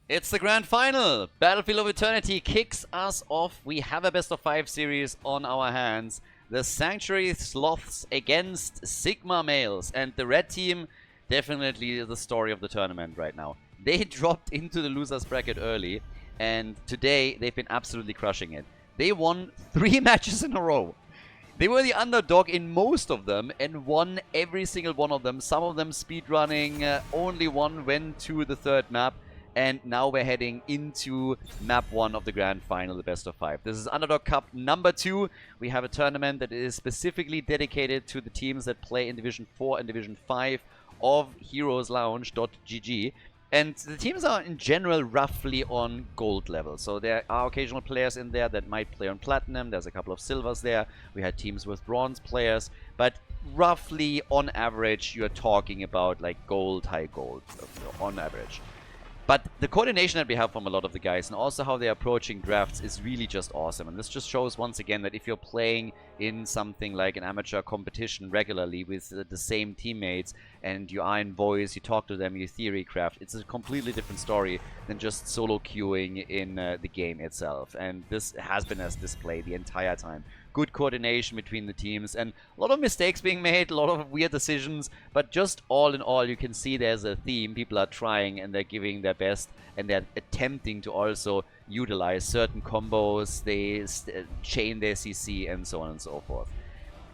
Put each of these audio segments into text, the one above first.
It's the grand final. Battlefield of Eternity kicks us off. We have a best of 5 series on our hands. The Sanctuary Sloths against Sigma Males. And the red team, definitely the story of the tournament right now. They dropped into the losers bracket early. And today, they've been absolutely crushing it. They won 3 matches in a row. They were the underdog in most of them and won every single one of them. Some of them speedrunning. Only one went to the third map. And now we're heading into map 1 of the grand final, the best of 5. This is Underdog Cup number 2. We have a tournament that is specifically dedicated to the teams that play in Division 4 and Division 5 of HeroesLounge.gg. And the teams are in general roughly on gold level. So there are occasional players in there that might play on platinum. There's a couple of silvers there. We had teams with bronze players. But roughly on average, you're talking about like gold, high gold on average. But the coordination that we have from a lot of the guys and also how they're approaching drafts is really just awesome. And this just shows once again that if you're playing in something like an amateur competition regularly with the same teammates and you are in voice, you talk to them, you theory craft, it's a completely different story than just solo queuing in the game itself. And this has been as displayed the entire time. Good coordination between the teams and a lot of mistakes being made, a lot of weird decisions, but just all in all you can see there's a theme. People are trying and they're giving their best and they're attempting to also utilize certain combos, they chain their CC and so on and so forth.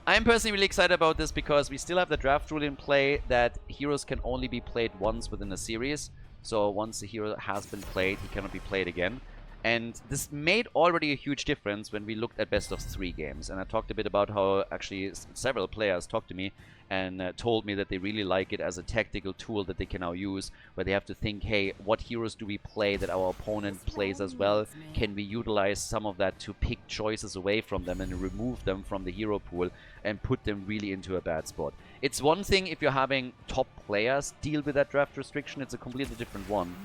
I'm personally really excited about this because we still have the draft rule in play that heroes can only be played once within a series. So once a hero has been played, he cannot be played again. And this made already a huge difference when we looked at best of 3 games. And I talked a bit about how actually several players talked to me and told me that they really like it as a tactical tool that they can now use, where they have to think, hey, what heroes do we play that our opponent plays as well? Can we utilize some of that to pick choices away from them and remove them from the hero pool and put them really into a bad spot? It's one thing if you're having top players deal with that draft restriction. It's a completely different one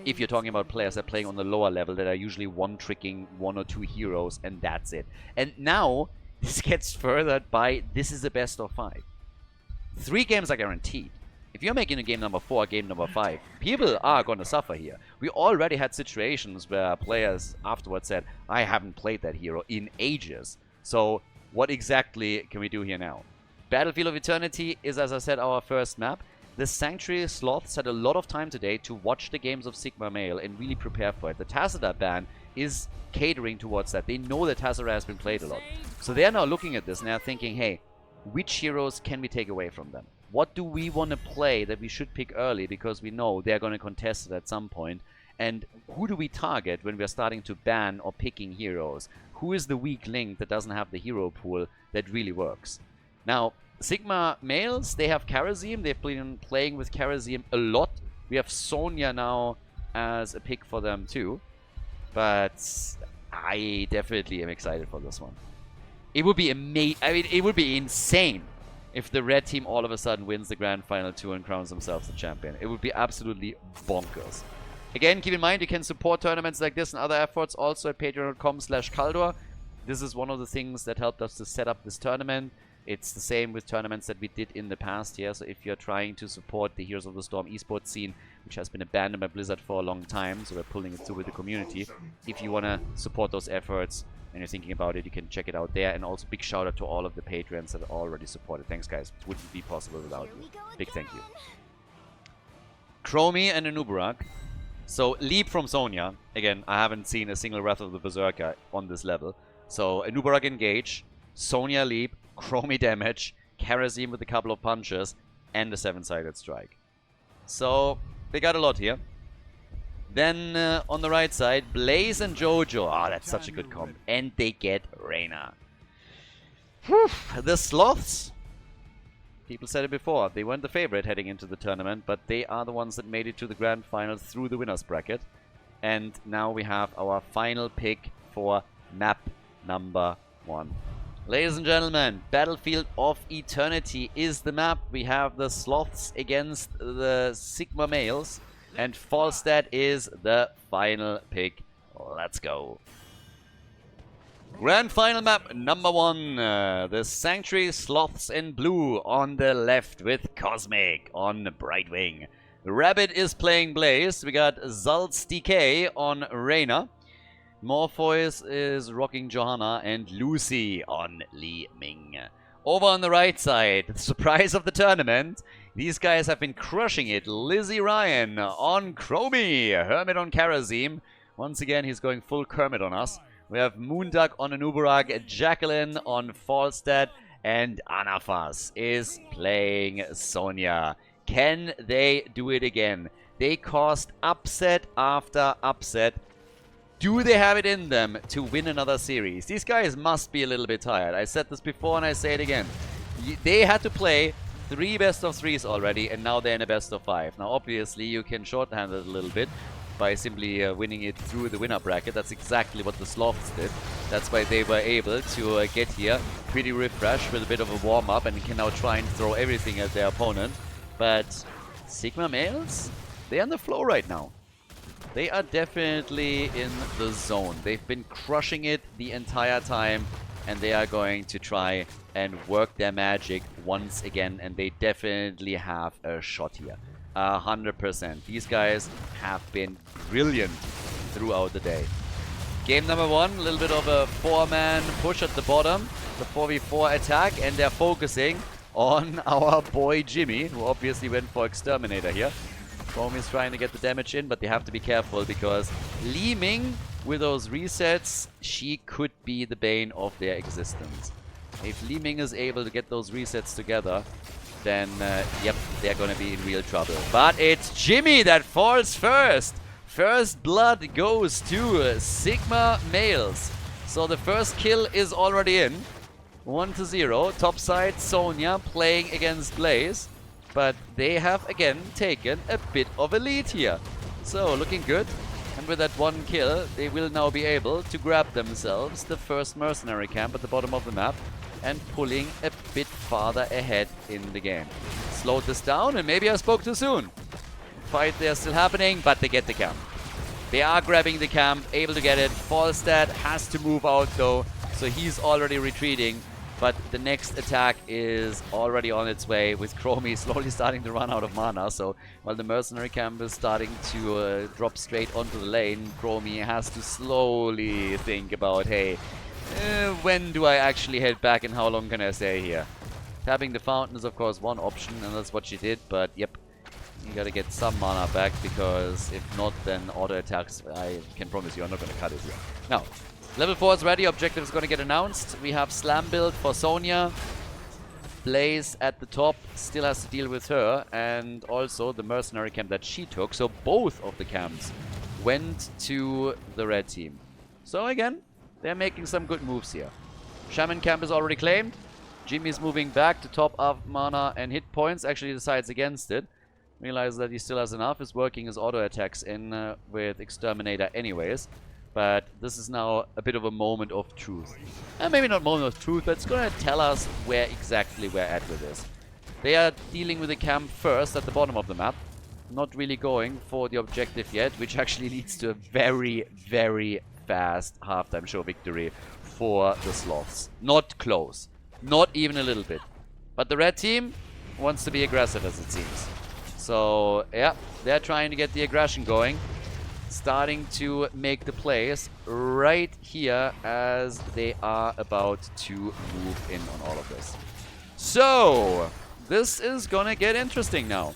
if you're talking about players that are playing on the lower level that are usually one-tricking 1 or 2 heroes and that's it. And now this gets furthered by this is a best of 5. 3 games are guaranteed. If you're making a game number 4, game number 5, people are going to suffer here. We already had situations where players afterwards said, I haven't played that hero in ages. So what exactly can we do here now? Battlefield of Eternity is, as I said, our first map. The Sanctuary Sloths had a lot of time today to watch the games of Sigma Male and really prepare for it. The Tazada ban is catering towards that. They know that Tazada has been played a lot. So they are now looking at this and they're thinking, hey, which heroes can we take away from them? What do we want to play that we should pick early because we know they're going to contest it at some point? And who do we target when we're starting to ban or picking heroes? Who is the weak link that doesn't have the hero pool that really works? Now, Sigma Males, they have Karazim. They've been playing with Karazim a lot. We have Sonya now as a pick for them too. But I definitely am excited for this one. It would be amazing. I mean, it would be insane if the red team all of a sudden wins the grand final 2 and crowns themselves the champion. It would be absolutely bonkers. Again, keep in mind you can support tournaments like this and other efforts also at patreon.com/Khaldor. This is one of the things that helped us to set up this tournament. It's the same with tournaments that we did in the past here. So if you're trying to support the Heroes of the Storm esports scene, which has been abandoned by Blizzard for a long time, so we're pulling it through with the community. If you want to support those efforts and you're thinking about it, you can check it out there. And also big shout out to all of the patrons that are already supported. Thanks guys, it wouldn't be possible without you. Big thank you. Chromie and Anubarak. So leap from Sonya. Again, I haven't seen a single Wrath of the Berserker on this level. So Anubarak engage, Sonya leap, Chromie damage, Karazim with a couple of punches, and a 7-sided strike. So they got a lot here. Then on the right side, Blaze and Jojo. Ah, that's such a good comp. And they get Reyna. Whew. The Sloths. People said it before. They weren't the favorite heading into the tournament, but they are the ones that made it to the grand final through the winner's bracket. And now we have our final pick for map number 1. Ladies and gentlemen, Battlefield of Eternity is the map. We have the Sloths against the Sigma Males. And Falstad is the final pick. Let's go. Grand final map number 1. The Sanctuary Sloths in blue on the left with Cosmic on Brightwing. Rabbit is playing Blaze. We got Zalt's DK on Reyna. Morpheus is rocking Johanna, and Lucy on Li Ming. Over on the right side, the surprise of the tournament. These guys have been crushing it. Lizzie Ryan on Chromie. Hermit on Karazim. Once again, he's going full Kermit on us. We have Moonduck on Anubarak, Jacqueline on Falstad, and Anafas is playing Sonya. Can they do it again? They caused upset after upset. Do they have it in them to win another series? These guys must be a little bit tired. I said this before and I say it again. They had to play 3 best of 3s already, and now they're in a best of 5. Now obviously you can shorthand it a little bit by simply winning it through the winner bracket. That's exactly what the Sloths did. That's why they were able to get here pretty refreshed with a bit of a warm-up and can now try and throw everything at their opponent. But Sigma males, they're on the flow right now. They are definitely in the zone. They've been crushing it the entire time, and they are going to try and work their magic once again, and they definitely have a shot here. 100%. These guys have been brilliant throughout the day. Game number 1, a little bit of a 4-man push at the bottom. The 4v4 attack, and they're focusing on our boy Jimmy, who obviously went for Exterminator here. Chromie is trying to get the damage in, but they have to be careful because Li Ming, with those resets, she could be the bane of their existence. If Li Ming is able to get those resets together, then, yep, they're gonna be in real trouble. But it's Jimmy that falls first! First blood goes to Sigma males. So the first kill is already in. 1-0. Top side, Sonya playing against Blaze. But they have again taken a bit of a lead here. So looking good. And with that 1 kill, they will now be able to grab themselves the first mercenary camp at the bottom of the map and pulling a bit farther ahead in the game. Slowed this down, and maybe I spoke too soon. Fight there still happening, but they get the camp. They are grabbing the camp, able to get it. Falstad has to move out though, so he's already retreating. But the next attack is already on its way, with Chromie slowly starting to run out of mana. So while the mercenary camp is starting to drop straight onto the lane, Chromie has to slowly think about, hey, when do I actually head back and how long can I stay here? Tapping the fountain is of course one option, and that's what she did. But yep, you gotta get some mana back, because if not, then auto attacks, I can promise you, I'm not gonna cut it here. Now, level 4 is ready. Objective is going to get announced. We have Slam build for Sonya. Blaze at the top still has to deal with her, and also the mercenary camp that she took. So both of the camps went to the red team. So again, they're making some good moves here. Shaman camp is already claimed. Jimmy's moving back to top up mana and hit points. Actually decides against it. Realizes that he still has enough. Is working his auto attacks in with Exterminator anyways. But this is now a bit of a moment of truth. And maybe not moment of truth, but it's going to tell us where exactly we're at with this. They are dealing with the camp first at the bottom of the map. Not really going for the objective yet, which actually leads to a very, very fast halftime show victory for the Sloths. Not close. Not even a little bit. But the red team wants to be aggressive, as it seems. So, yeah, they're trying to get the aggression going. Starting to make the plays right here as they are about to move in on all of this. So, this is gonna get interesting now.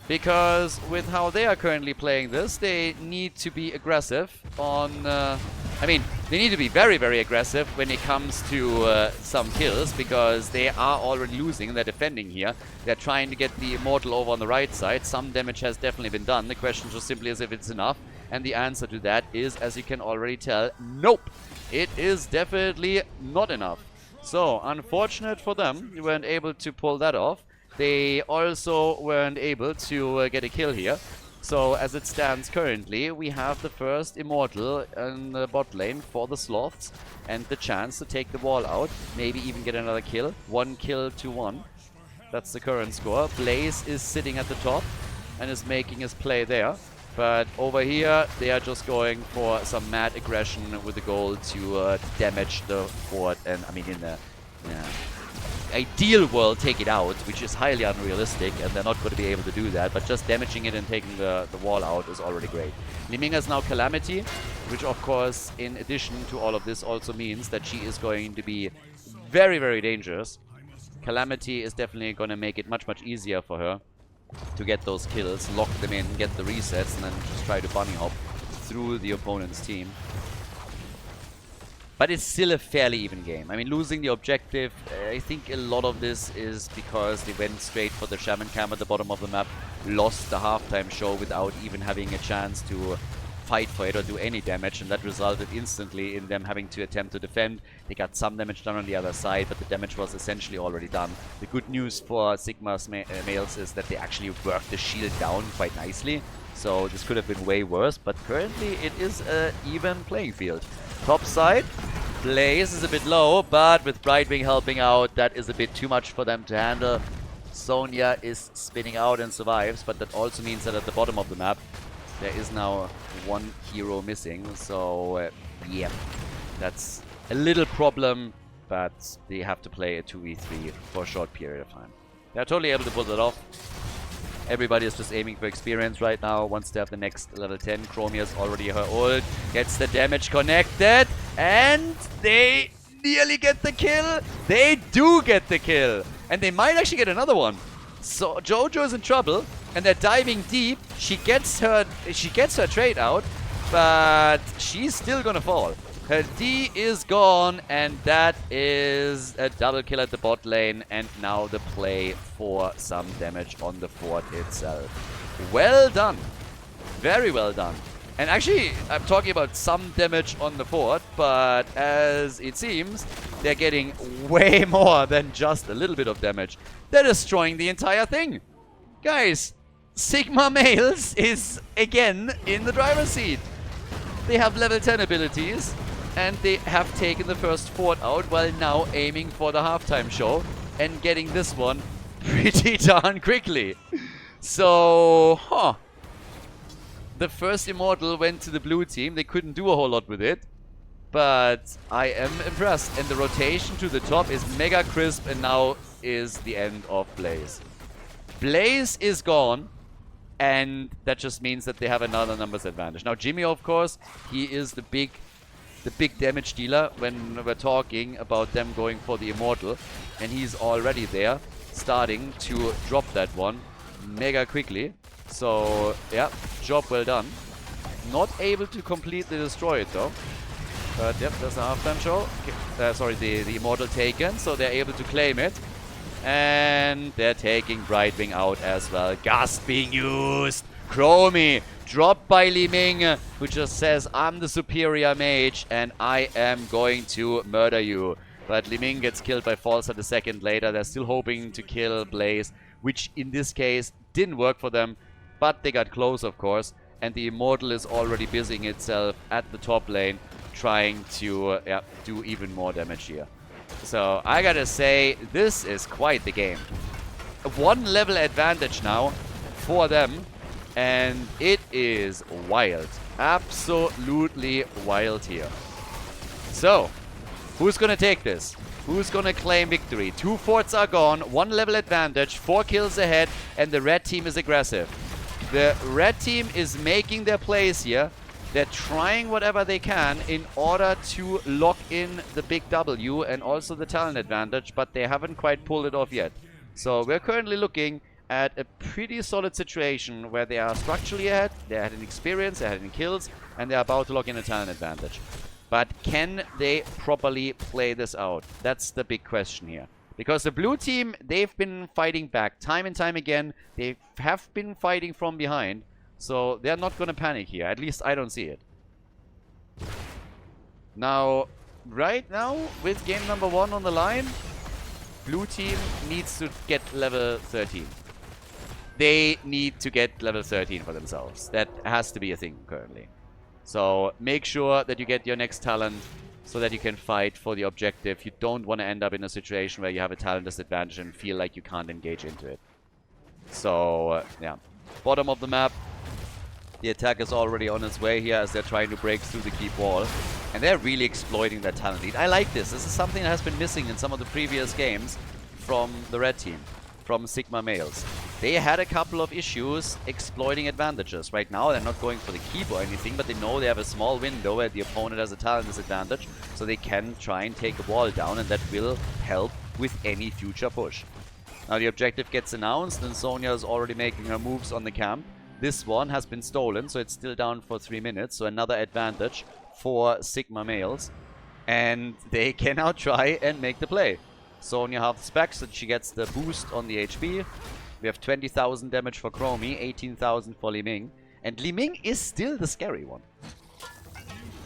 Because with how they are currently playing this, they need to be aggressive on... I mean, they need to be very, very aggressive when it comes to some kills, because they are already losing. They're defending here. They're trying to get the Immortal over on the right side. Some damage has definitely been done. The question just simply is if it's enough. And the answer to that is, as you can already tell, nope. It is definitely not enough. So, unfortunate for them, they weren't able to pull that off. They also weren't able to get a kill here. So, as it stands currently, we have the first Immortal in the bot lane for the Sloths. And the chance to take the wall out. Maybe even get another kill. 1 kill to 1. That's the current score. Blaze is sitting at the top and is making his play there. But over here, they are just going for some mad aggression with the goal to damage the fort. And I mean, in the ideal world, take it out, which is highly unrealistic, and they're not going to be able to do that. But just damaging it and taking the wall out is already great. Liming has now Calamity, which of course, in addition to all of this, also means that she is going to be very, very dangerous. Calamity is definitely going to make it much, much easier for her to get those kills, lock them in, get the resets, and then just try to bunny hop through the opponent's team. But it's still a fairly even game. I mean, losing the objective, I think a lot of this is because they went straight for the Shaman Camp at the bottom of the map, lost the halftime show without even having a chance to fight for it or do any damage, and that resulted instantly in them having to attempt to defend. They got some damage done on the other side, but the damage was essentially already done. The good news for Sigma's males is that they actually worked the shield down quite nicely, so this could have been way worse, but currently it is an even playing field. Top side, Blaze is a bit low, but with Brightwing helping out, that is a bit too much for them to handle. Sonya is spinning out and survives, but that also means that at the bottom of the map, there is now one hero missing. So, yeah, that's a little problem, but they have to play a 2v3 for a short period of time. They're totally able to pull that off. Everybody is just aiming for experience right now. Once they have the next level 10, Chromia's already her ult. Gets the damage connected. And they nearly get the kill. They do get the kill. And they might actually get another one. So Jojo is in trouble. And they're diving deep. She gets her trade out. But she's still gonna fall. Her D is gone, and that is a double kill at the bot lane, and now the play for some damage on the fort itself. Well done. Very well done. And actually, I'm talking about some damage on the fort, but as it seems, they're getting way more than just a little bit of damage. They're destroying the entire thing. Guys, Sigma Males is again in the driver's seat. They have level 10 abilities. And they have taken the first fort out while now aiming for the halftime show and getting this one pretty darn quickly. So, the first Immortal went to the blue team. They couldn't do a whole lot with it. But I am impressed. And the rotation to the top is mega crisp, and now is the end of Blaze. Blaze is gone. And that just means that they have another numbers advantage. Now Jimmy, of course, he is the big damage dealer when we're talking about them going for the Immortal. And he's already there, starting to drop that one mega quickly. So, yeah, job well done. Not able to completely destroy it, though. But, yep, there's a halftime show. Okay. Sorry, the Immortal taken, so they're able to claim it. And they're taking Brightwing out as well. Gas being used. Chromie dropped by Li Ming, who just says, I'm the superior mage and I am going to murder you. But Li Ming gets killed by Falstad a second later. They're still hoping to kill Blaze, which in this case didn't work for them. But they got close, of course. And the Immortal is already busying itself at the top lane, trying to do even more damage here. So I gotta say, this is quite the game. One level advantage now for them. And it is wild. Absolutely wild here. So, who's gonna take this? Who's gonna claim victory? 2 forts are gone, 1 level advantage, 4 kills ahead, and the red team is aggressive. The red team is making their plays here. They're trying whatever they can in order to lock in the big W and also the talent advantage, but they haven't quite pulled it off yet. So we're currently looking at a pretty solid situation where they are structurally ahead, they're ahead in experience, they're ahead in kills, and they're about to lock in a talent advantage. But can they properly play this out? That's the big question here. Because the blue team, they've been fighting back time and time again. They have been fighting from behind. So they're not going to panic here. At least I don't see it. Now, right now, with game number 1 on the line, blue team needs to get level 13. They need to get level 13 for themselves. That has to be a thing currently. So make sure that you get your next talent so that you can fight for the objective. You don't want to end up in a situation where you have a talent disadvantage and feel like you can't engage into it. So, yeah. Bottom of the map. The attack is already on its way here as they're trying to break through the keep wall. And they're really exploiting that talent lead. I like this. This is something that has been missing in some of the previous games from the red team, from Sigma males. They had a couple of issues exploiting advantages. Right now, they're not going for the keep or anything, but they know they have a small window where the opponent has a talent disadvantage, so they can try and take a wall down, and that will help with any future push. Now the objective gets announced, and Sonya is already making her moves on the camp. This one has been stolen, so it's still down for 3 minutes, so another advantage for Sigma males. And they can now try and make the play. Sonya halves back, so she gets the boost on the HP. We have 20,000 damage for Chromie, 18,000 for Li Ming. And Li Ming is still the scary one.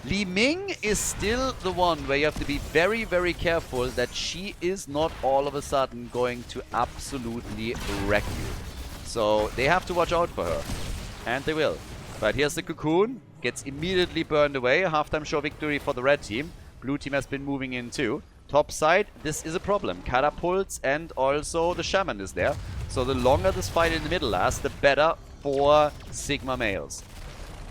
Li Ming is still the one where you have to be very, very careful that she is not all of a sudden going to absolutely wreck you. So they have to watch out for her. And they will. But here's the Cocoon. Gets immediately burned away. Halftime show victory for the red team. Blue team has been moving in too. Top side, this is a problem. Catapults and also the Shaman is there. So the longer this fight in the middle lasts, the better for Sigma males.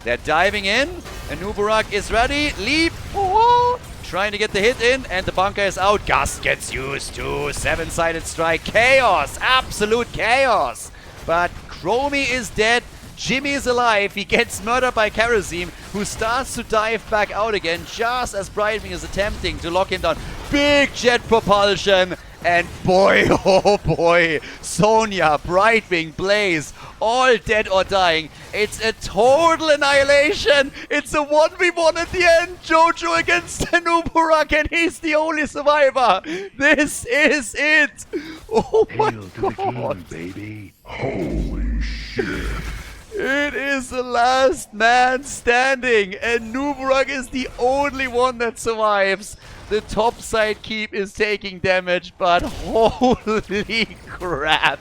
They're diving in. Anubarak is ready. Leap. Oh, trying to get the hit in. And the bunker is out. Gust gets used to. 7-sided strike. Chaos. Absolute chaos. But Chromie is dead. Jimmy is alive. He gets murdered by Karazim, who starts to dive back out again just as Brightwing is attempting to lock him down. Big jet propulsion. And boy, oh boy, Sonya, Brightwing, Blaze, all dead or dying. It's a total annihilation. It's a 1v1 at the end. Jojo against Anubarak, and he's the only survivor. This is it. Oh my God. To the king, baby. Holy shit. It is the last man standing, and Anubarak is the only one that survives. The top side keep is taking damage, but holy crap.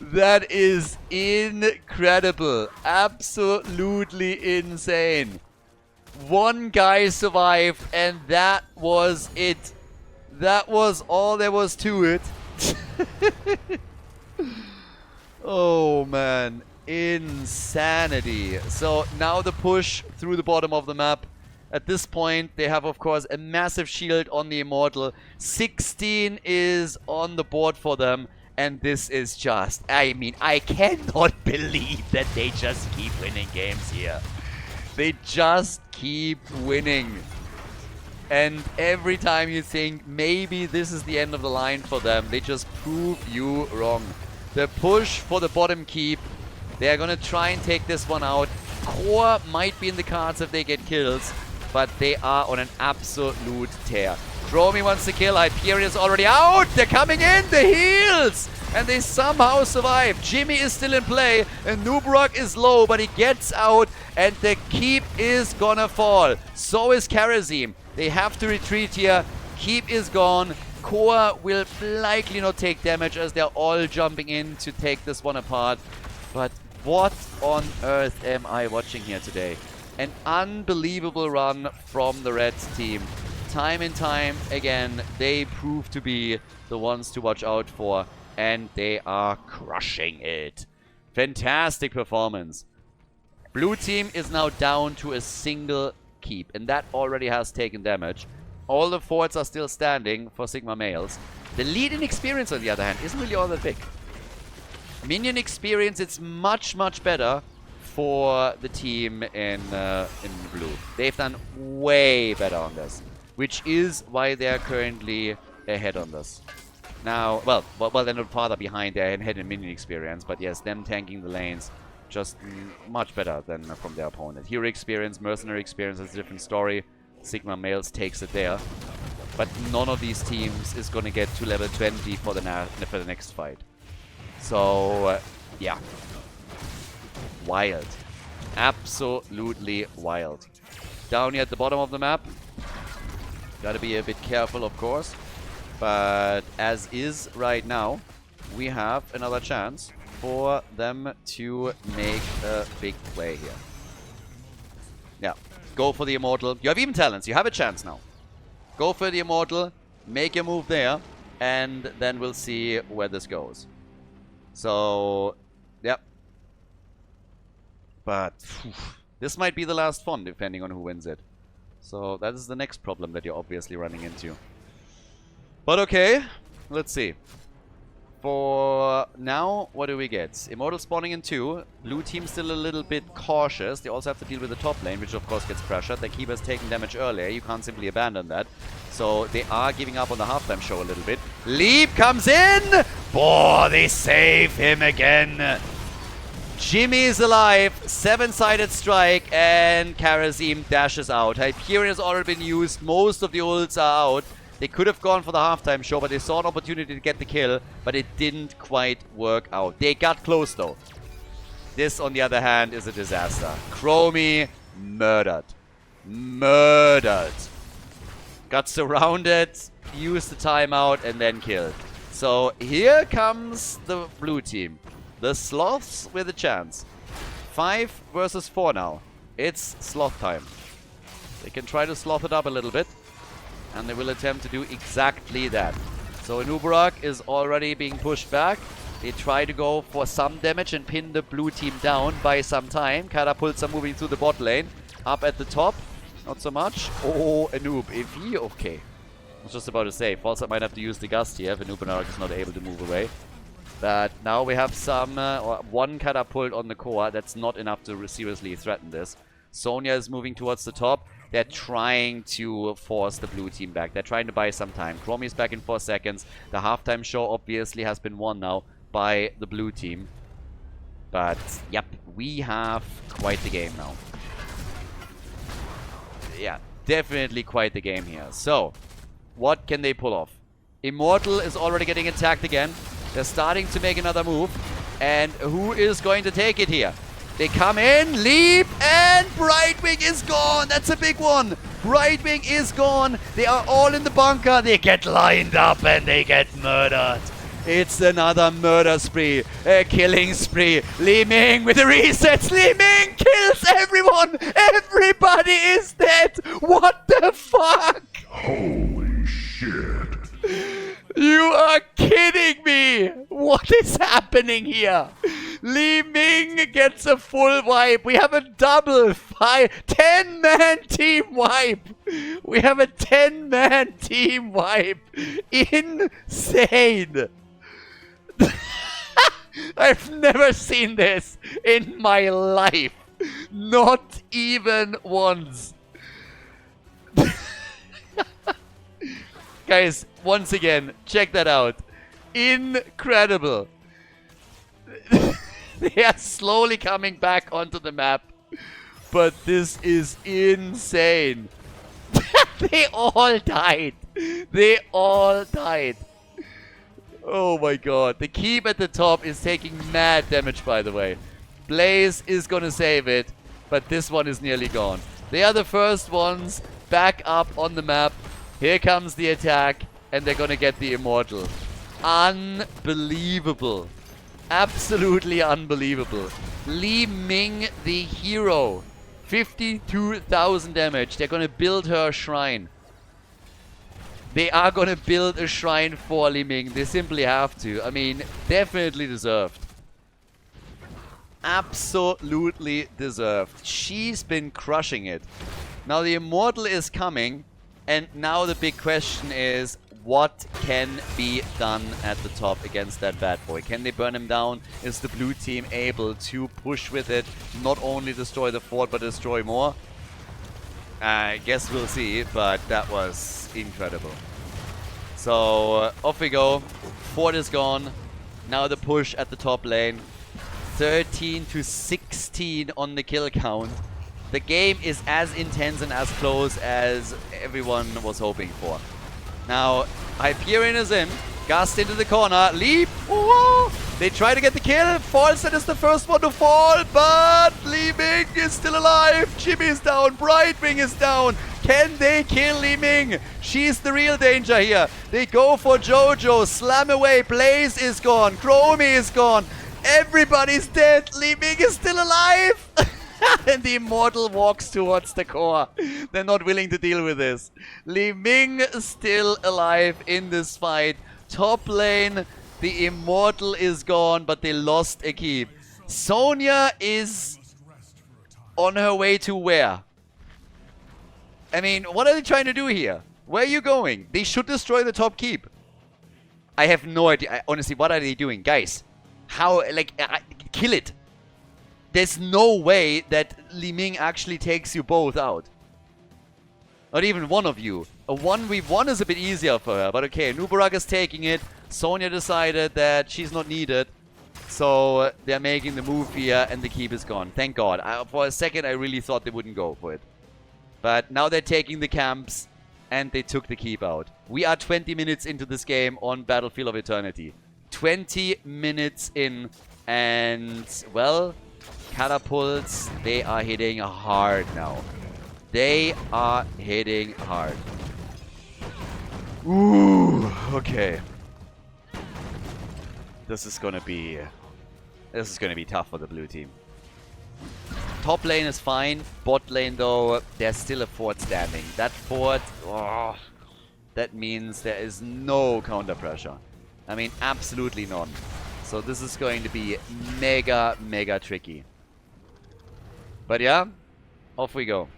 That is incredible. Absolutely insane. One guy survived, and that was it. That was all there was to it. Oh man, insanity. So now the push through the bottom of the map. At this point, they have, of course, a massive shield on the Immortal. 16 is on the board for them. And this is just... I mean, I cannot believe that they just keep winning games here. They just keep winning. And every time you think maybe this is the end of the line for them, they just prove you wrong. The push for the bottom keep. They're going to try and take this one out. Core might be in the cards if they get kills. But they are on an absolute tear. Chromie wants to kill. Hyperion is already out. They're coming in. The heals. And they somehow survive. Jimmy is still in play. And Anubarak is low, but he gets out. And the keep is gonna fall. So is Karazim. They have to retreat here. Keep is gone. Core will likely not take damage as they're all jumping in to take this one apart. But what on earth am I watching here today? An unbelievable run from the red team. Time and time again, they prove to be the ones to watch out for. And they are crushing it. Fantastic performance. Blue team is now down to a single keep. And that already has taken damage. All the forts are still standing for Sigma males. The lead in experience, on the other hand, isn't really all that big. Minion experience, it's much, much better for the team in blue. They've done way better on this, which is why they're currently ahead on this. Now, well, they're not farther behind. They're ahead in minion experience, but yes, them tanking the lanes just much better than from their opponent. Hero experience, mercenary experience is a different story. Sigma males takes it there, but none of these teams is going to get to level 20 for the next fight. So, yeah. Wild. Absolutely wild. Down here at the bottom of the map. Gotta be a bit careful, of course. But as is right now, we have another chance for them to make a big play here. Yeah. Go for the Immortal. You have even talents. You have a chance now. Go for the Immortal. Make a move there. And then we'll see where this goes. So, yep. But this might be the last fun, depending on who wins it. So that is the next problem that you're obviously running into. But okay, let's see. For now, what do we get? Immortal spawning in 2. Blue team still a little bit cautious. They also have to deal with the top lane, which of course gets pressured. Their keeper's taking damage earlier. You can't simply abandon that. So they are giving up on the halftime show a little bit. Leap comes in! Boah, they save him again. Jimmy is alive. 7-sided strike, and Karazim dashes out. Hyperion has already been used. Most of the ults are out. They could have gone for the halftime show, but they saw an opportunity to get the kill, but it didn't quite work out. They got close, though. This, on the other hand, is a disaster. Chromie murdered. Murdered. Got surrounded, used the timeout, and then killed. So here comes the blue team. The Sloths with a chance. 5 versus 4 now. It's Sloth time. They can try to sloth it up a little bit. And they will attempt to do exactly that. So Anubarak is already being pushed back. They try to go for some damage and pin the blue team down by some time. Catapults are moving through the bot lane. Up at the top. Not so much. Oh, Anub. If he... Okay. I was just about to say. Falsat might have to use the gust here if Anubarak is not able to move away. But now we have some... one catapult on the core. That's not enough to seriously threaten this. Sonya is moving towards the top. They're trying to force the blue team back. They're trying to buy some time. Chromie is back in 4 seconds. The halftime show obviously has been won now by the blue team. But, yep, we have quite the game now. Yeah, definitely quite the game here. So, what can they pull off? Immortal is already getting attacked again. They're starting to make another move. And who is going to take it here? They come in, leap, and Brightwing is gone. That's a big one. Brightwing is gone. They are all in the bunker. They get lined up and they get murdered. It's another murder spree. A killing spree. Li Ming with the resets. Li Ming kills everyone. Everybody is dead. What the fuck? Holy shit. You are kidding me! What is happening here? Li Ming gets a full wipe. We have a double 10-man team wipe. We have a 10-man team wipe. Insane. I've never seen this in my life. Not even once. Guys, once again, check that out. Incredible. They are slowly coming back onto the map. But this is insane. They all died. They all died. Oh my god. The keep at the top is taking mad damage, by the way. Blaze is gonna save it. But this one is nearly gone. They are the first ones back up on the map. Here comes the attack, and they're gonna get the Immortal. Unbelievable. Absolutely unbelievable. Li Ming, the hero. 52,000 damage. They're gonna build her a shrine. They are gonna build a shrine for Li Ming. They simply have to. I mean, definitely deserved. Absolutely deserved. She's been crushing it. Now the Immortal is coming. And now the big question is, what can be done at the top against that bad boy? Can they burn him down? Is the blue team able to push with it? Not only destroy the fort, but destroy more? I guess we'll see, but that was incredible. So, off we go. Fort is gone. Now the push at the top lane. 13 to 16 on the kill count. The game is as intense and as close as everyone was hoping for. Now, Hyperion is in. Gust into the corner. Leap. Ooh. They try to get the kill. Falsat is the first one to fall, but Li Ming is still alive. Jimmy is down. Brightwing is down. Can they kill Li Ming? She's the real danger here. They go for Jojo. Slam away. Blaze is gone. Chromie is gone. Everybody's dead. Li Ming is still alive. And the Immortal walks towards the core. They're not willing to deal with this. Li Ming still alive in this fight. Top lane, the Immortal is gone, but they lost a keep. Sonya is on her way to where? I mean, what are they trying to do here? Where are you going? They should destroy the top keep. I have no idea. Honestly, what are they doing? Guys, how, like, kill it. There's no way that Li Ming actually takes you both out. Not even one of you. A 1v1 is a bit easier for her. But okay, Nubarak is taking it. Sonya decided that she's not needed. So they're making the move here and the keep is gone. Thank God. For a second, I really thought they wouldn't go for it. But now they're taking the camps and they took the keep out. We are 20 minutes into this game on Battlefield of Eternity. 20 minutes in. And, well, catapults, they are hitting hard now. They are hitting hard. Ooh, okay. This is gonna be tough for the blue team. Top lane is fine. Bot lane though, there's still a fort standing. That fort, oh, that means there is no counter pressure. I mean, absolutely none. So this is going to be mega, mega tricky. But yeah, off we go.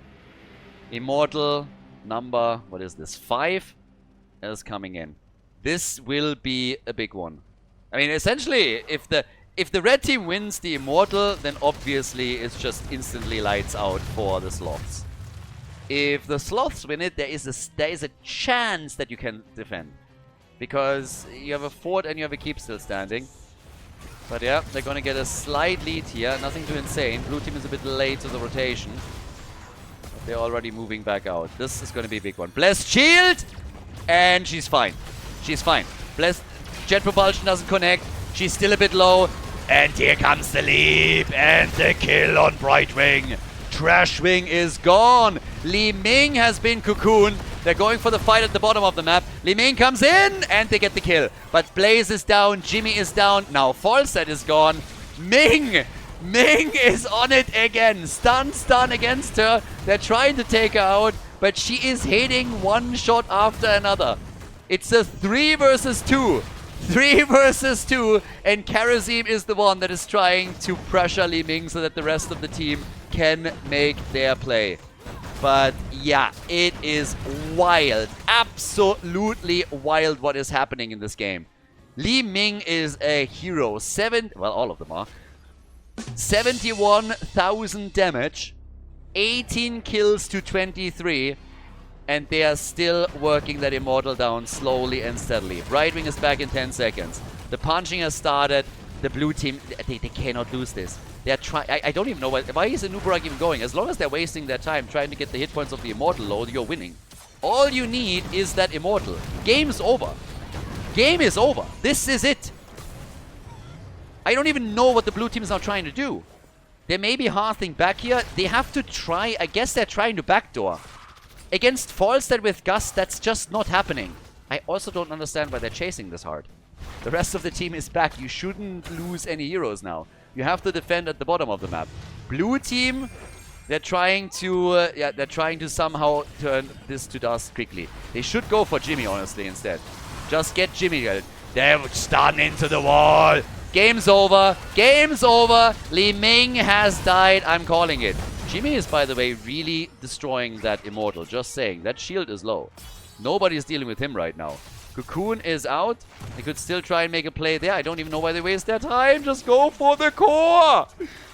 Immortal number, what is this, 5 is coming in. This will be a big one. I mean, essentially, if the red team wins the Immortal, then obviously it's just instantly lights out for the Sloths. If the Sloths win it, there is a chance that you can defend. Because you have a fort and you have a keep still standing. But yeah, they're gonna get a slight lead here, nothing too insane. Blue team is a bit late to the rotation. They're already moving back out. This is going to be a big one. Blessed shield! And she's fine. She's fine. Blessed jet propulsion doesn't connect. She's still a bit low. And here comes the leap. And the kill on Brightwing. Trashwing is gone. Li Ming has been cocooned. They're going for the fight at the bottom of the map. Li Ming comes in and they get the kill. But Blaze is down. Jimmy is down. Now Falset is gone. Ming is on it again. Stun against her. They're trying to take her out, but she is hitting one shot after another. It's a 3 versus 2. 3 versus 2, and Karazim is the one that is trying to pressure Li Ming so that the rest of the team can make their play. But yeah, it is wild. Absolutely wild what is happening in this game. Li Ming is a hero. Well, all of them are. 71,000 damage, 18 kills to 23, and they are still working that Immortal down slowly and steadily. Brightwing is back in 10 seconds. The punching has started. The blue team, they cannot lose this. They're trying. I don't even know why is the Nubarak even going. As long as they're wasting their time trying to get the hit points of the Immortal low, you're winning. All you need is that Immortal. Game's over. Game is over. This is it. I don't even know what the blue team is now trying to do. They may be hearthing back here. They have to try. I guess they're trying to backdoor. Against Falstad with Gust, that's just not happening. I also don't understand why they're chasing this hard. The rest of the team is back. You shouldn't lose any heroes now. You have to defend at the bottom of the map. Blue team, they're trying to somehow turn this to dust quickly. They should go for Jimmy, honestly, instead. Just get Jimmy. They're stun into the wall. Game's over. Game's over. Li Ming has died. I'm calling it. Jimmy is, by the way, really destroying that Immortal. Just saying. That shield is low. Nobody's dealing with him right now. Cocoon is out. They could still try and make a play there. I don't even know why they waste their time. Just go for the core.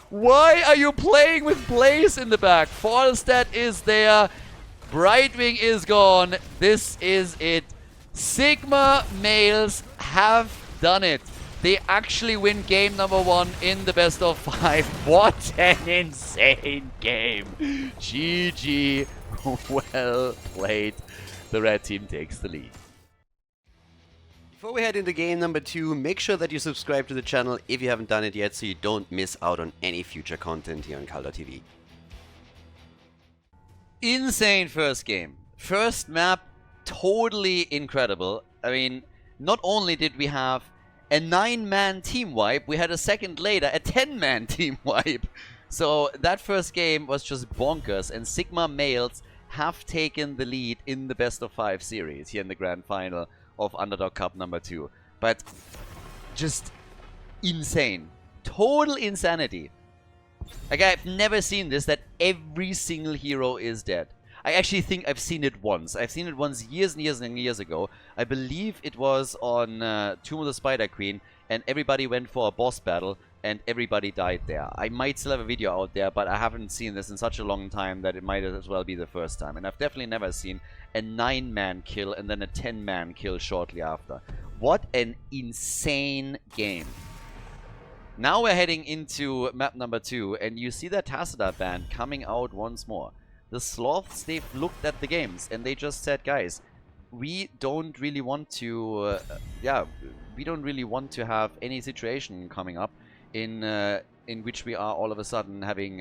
Why are you playing with Blaze in the back? Falstad is there. Brightwing is gone. This is it. Sigma males have done it. They actually win game number 1 in the best of 5. What an insane game. GG. Well played. The red team takes the lead. Before we head into game number 2, make sure that you subscribe to the channel if you haven't done it yet so you don't miss out on any future content here on Khaldor TV. Insane first game. First map, totally incredible. I mean, not only did we have a 9-man team wipe, we had a second later a 10-man team wipe. So that first game was just bonkers, and Sigma males have taken the lead in the best of 5 series here in the grand final of Underdog Cup number 2. But just insane. Total insanity. Like, I've never seen this, that every single hero is dead. I actually think I've seen it once. I've seen it once years and years and years ago. I believe it was on Tomb of the Spider Queen, and everybody went for a boss battle, and everybody died there. I might still have a video out there, but I haven't seen this in such a long time that it might as well be the first time. And I've definitely never seen a 9-man kill and then a 10-man kill shortly after. What an insane game. Now we're heading into map number 2, and you see that Tassadar band coming out once more. The Sloths, they've looked at the games, and they just said, guys, we don't really want to, we don't really want to have any situation coming up in which we are all of a sudden having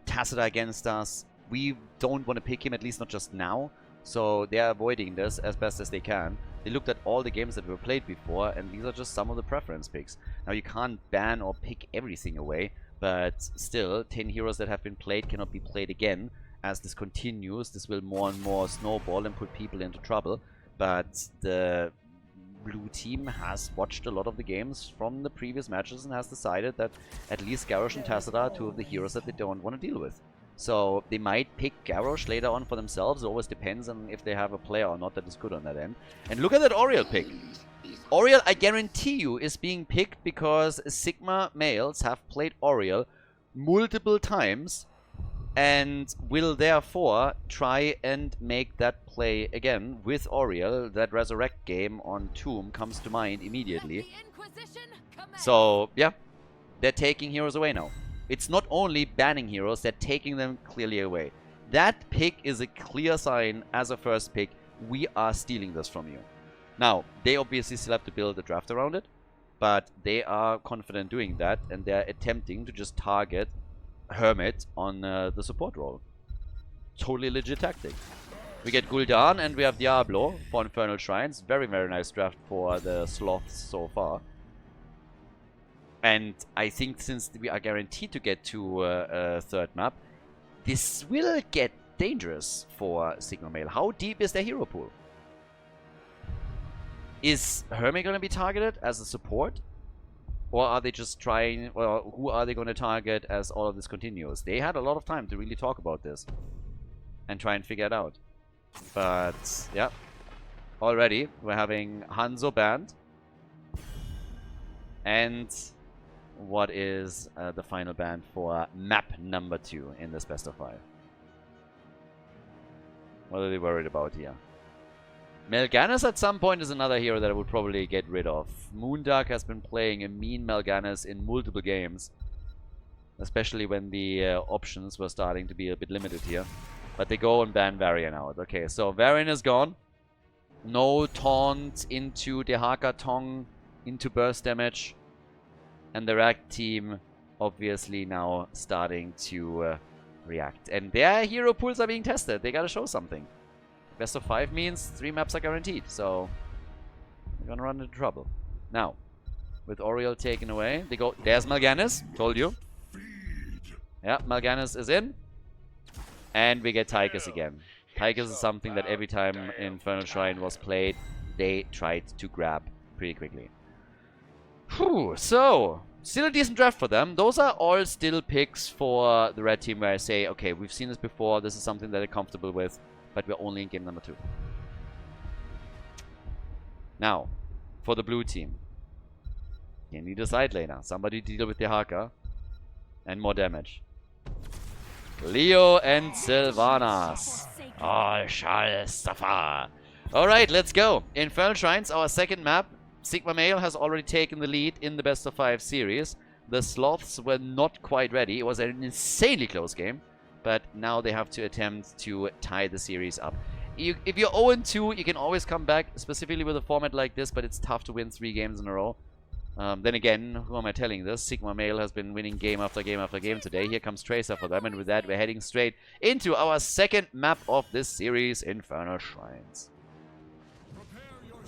Tassadar against us. We don't want to pick him, at least not just now. So they're avoiding this as best as they can. They looked at all the games that were played before, and these are just some of the preference picks. Now, you can't ban or pick everything away, but still, 10 heroes that have been played cannot be played again. As this continues, this will more and more snowball and put people into trouble. But the blue team has watched a lot of the games from the previous matches and has decided that at least Garrosh and Tassadar are 2 of the heroes that they don't want to deal with. So they might pick Garrosh later on for themselves. It always depends on if they have a player or not that is good on that end. And look at that Oriel pick. Oriel, I guarantee you, is being picked because Sigma males have played Oriel multiple times and will therefore try and make that play again with Oriel. That Resurrect game on Tomb comes to mind immediately. So, yeah, they're taking heroes away now. It's not only banning heroes, they're taking them clearly away. That pick is a clear sign as a first pick, we are stealing this from you. Now, they obviously still have to build a draft around it, but they are confident doing that, and they're attempting to just target Hermit on the support role. Totally legit tactic. We get Gul'dan and we have Diablo for Infernal Shrines. Very, very nice draft for the Sloths so far. And I think since we are guaranteed to get to a third map, this will get dangerous for Sigma Male. How deep is their hero pool? Is Hermit going to be targeted as a support? Or are they just trying, well, who are they going to target as all of this continues? They had a lot of time to really talk about this and try and figure it out. But, yeah. Already, we're having Hanzo banned. And what is the final ban for map number 2 in this best of 5? What are they worried about here? Melganis at some point is another hero that I would probably get rid of. Moondark has been playing a mean Melganis in multiple games. Especially when the options were starting to be a bit limited here. But they go and ban Varian out. Okay, so Varian is gone. No taunt into Dehaka Tong, into burst damage. And the Rack team obviously now starting to react. And their hero pools are being tested. They gotta show something. Best of 5 means 3 maps are guaranteed, so we're gonna run into trouble. Now, with Oriel taken away, they go. There's Melganis, told you. Yeah, Melganis is in. And we get Tychus again. Tychus is something that every time Infernal Shrine was played, they tried to grab pretty quickly. Whew, so, still a decent draft for them. Those are all still picks for the red team where I say, okay, we've seen this before, this is something that they're comfortable with. But we're only in game number 2. Now, for the blue team. You need a side laner. Somebody to deal with the Haka. And more damage. Leo and Sylvanas. All shall suffer. Alright, let's go. Infernal Shrines, our second map. Sigma Male has already taken the lead in the best of 5 series. The Sloths were not quite ready. It was an insanely close game. But now they have to attempt to tie the series up. If you're 0-2, you can always come back, specifically with a format like this, but it's tough to win 3 games in a row. Then again, who am I telling this? Sigma Male has been winning game after game after game today. Here comes Tracer for them, and with that, we're heading straight into our second map of this series, Infernal Shrines.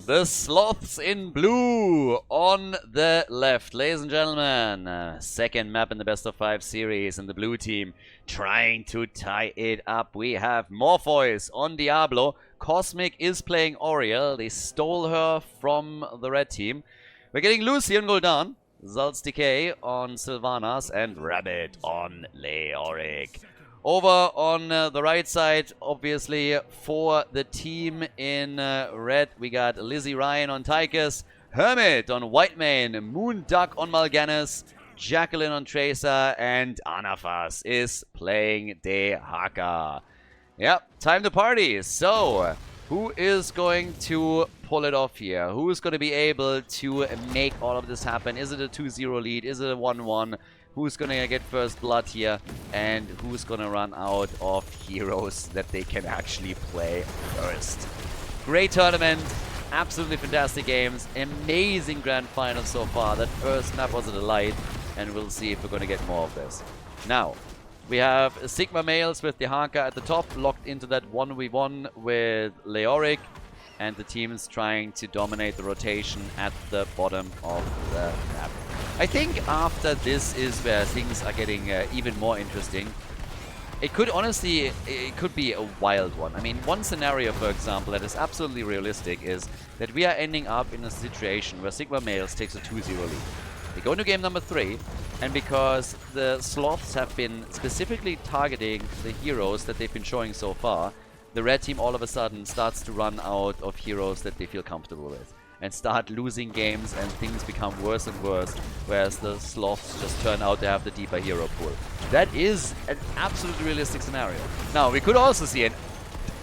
The Sloths in blue on the left. Ladies and gentlemen, second map in the best of 5 series, and the blue team trying to tie it up. We have Morpheus on Diablo. Cosmic is playing Oriel. They stole her from the red team. We're getting Lucy on Gul'dan. Zalt's Decay on Sylvanas, and Rabbit on Leoric. Over on the right side, obviously, for the team in red, we got Lizzie Ryan on Tychus, Hermit on Whitemane, Moonduck on Mal'Ganis, Jacqueline on Tracer, and Anafas is playing De Haka. Yep, time to party. So, who is going to pull it off here? Who is going to be able to make all of this happen? Is it a 2-0 lead? Is it a 1-1? Who's going to get first blood here? And who's going to run out of heroes that they can actually play first? Great tournament. Absolutely fantastic games. Amazing grand final so far. That first map was a delight. And we'll see if we're going to get more of this. Now, we have Sigma males with the Haka at the top, locked into that 1v1 with Leoric. And the team's trying to dominate the rotation at the bottom of the map. I think after this is where things are getting even more interesting. It could honestly, it could be a wild one. I mean, one scenario, for example, that is absolutely realistic is that we are ending up in a situation where Sigma Males takes a 2-0 lead. They go into game number 3, and because the Sloths have been specifically targeting the heroes that they've been showing so far, the red team all of a sudden starts to run out of heroes that they feel comfortable with. And start losing games, and things become worse and worse, whereas the Sloths just turn out to have the deeper hero pool. That is an absolutely realistic scenario. Now, we could also see an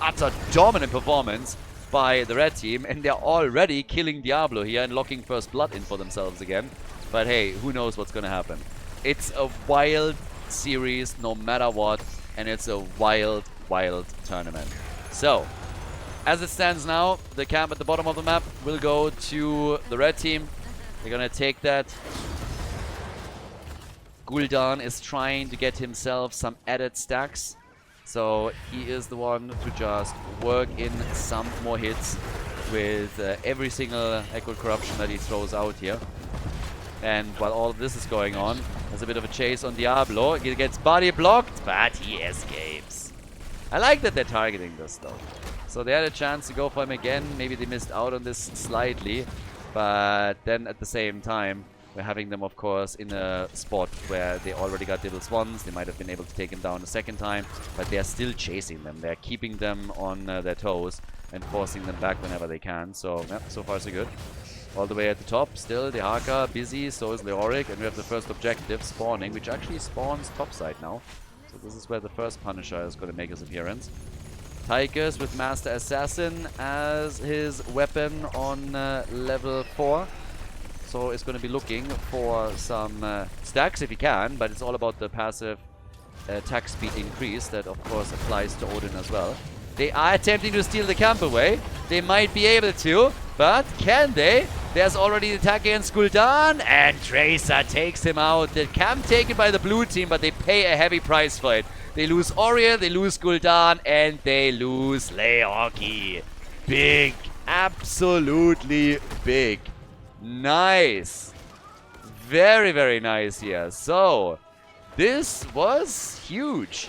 utter dominant performance by the red team, and they're already killing Diablo here and locking first blood in for themselves again. But hey, who knows what's gonna happen. It's a wild series no matter what, and it's a wild, wild tournament. So, as it stands now, the camp at the bottom of the map will go to the red team. They're gonna take that. Gul'dan is trying to get himself some added stacks. So he is the one to just work in some more hits with every single Echo Corruption that he throws out here. And while all of this is going on, there's a bit of a chase on Diablo. He gets body blocked, but he escapes. I like that they're targeting this though. So they had a chance to go for him again. Maybe they missed out on this slightly. But then at the same time, we're having them, of course, in a spot where they already got Devil's Wands. They might have been able to take him down a second time. But they're still chasing them. They're keeping them on their toes and forcing them back whenever they can. So, yeah, so far so good. All the way at the top, still, the Haka busy. So is Leoric. And we have the first objective spawning, which actually spawns topside now. So this is where the first Punisher is going to make his appearance. Tychus with Master Assassin as his weapon on level 4. So it's going to be looking for some stacks if he can, but it's all about the passive attack speed increase that of course applies to Odin as well. They are attempting to steal the camp away. They might be able to, but can they? There's already the attack against Gul'dan, and Tracer takes him out. The camp taken by the blue team, but they pay a heavy price for it. They lose Oriel, they lose Gul'dan, and they lose Leoki. Big. Absolutely big. Nice. Very, very nice here. So, this was huge.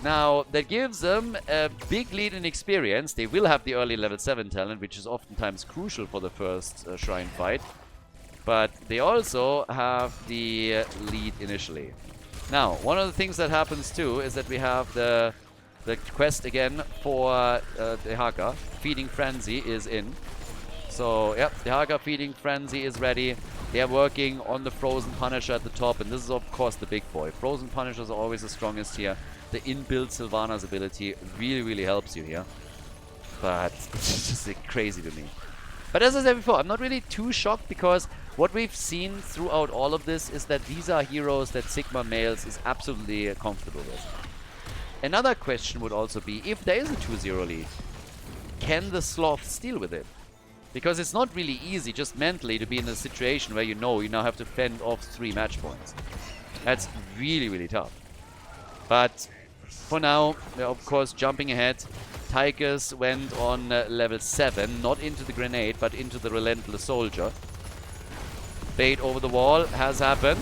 Now, that gives them a big lead in experience. They will have the early level 7 talent, which is oftentimes crucial for the first Shrine fight. But they also have the lead initially. Now, one of the things that happens too is that we have the quest again for the Haka. Feeding Frenzy is in. So, yep, the Haka Feeding Frenzy is ready. They are working on the Frozen Punisher at the top, and this is of course the big boy. Frozen Punishers are always the strongest here. The inbuilt Sylvanas ability really, really helps you here. But it's just crazy to me. But as I said before, I'm not really too shocked because what we've seen throughout all of this is that these are heroes that Sigma Males is absolutely comfortable with. Another question would also be, if there is a 2-0 lead, can the Sloths deal with it? Because it's not really easy just mentally to be in a situation where you know you now have to fend off 3 match points. That's really, really tough. But for now, we're of course jumping ahead. Tychus went on level 7, not into the grenade, but into the Relentless Soldier. Bait over the wall has happened.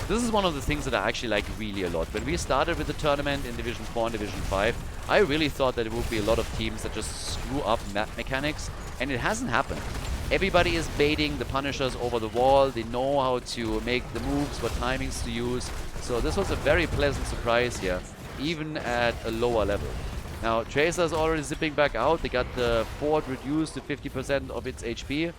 This is one of the things that I actually like really a lot. When we started with the tournament in Division 4 and Division 5, I really thought that it would be a lot of teams that just screw up map mechanics, and it hasn't happened. Everybody is baiting the Punishers over the wall. They know how to make the moves, what timings to use. So this was a very pleasant surprise here. even at a lower level. Now, Tracer's already zipping back out. They got the fort reduced to 50% of its HP.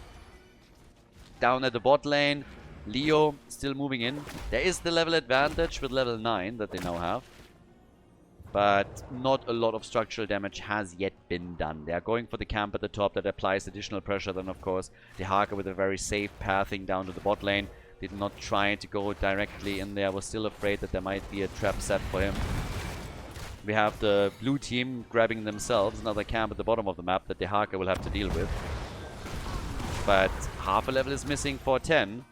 Down at the bot lane, Leo still moving in. There is the level advantage with level 9 that they now have. But not a lot of structural damage has yet been done. They are going for the camp at the top that applies additional pressure. Then, of course, the Haka with a very safe pathing down to the bot lane. Did not try to go directly in there. Was still afraid that there might be a trap set for him. We have the blue team grabbing themselves another camp at the bottom of the map that the Haka will have to deal with. But half a level is missing for 10.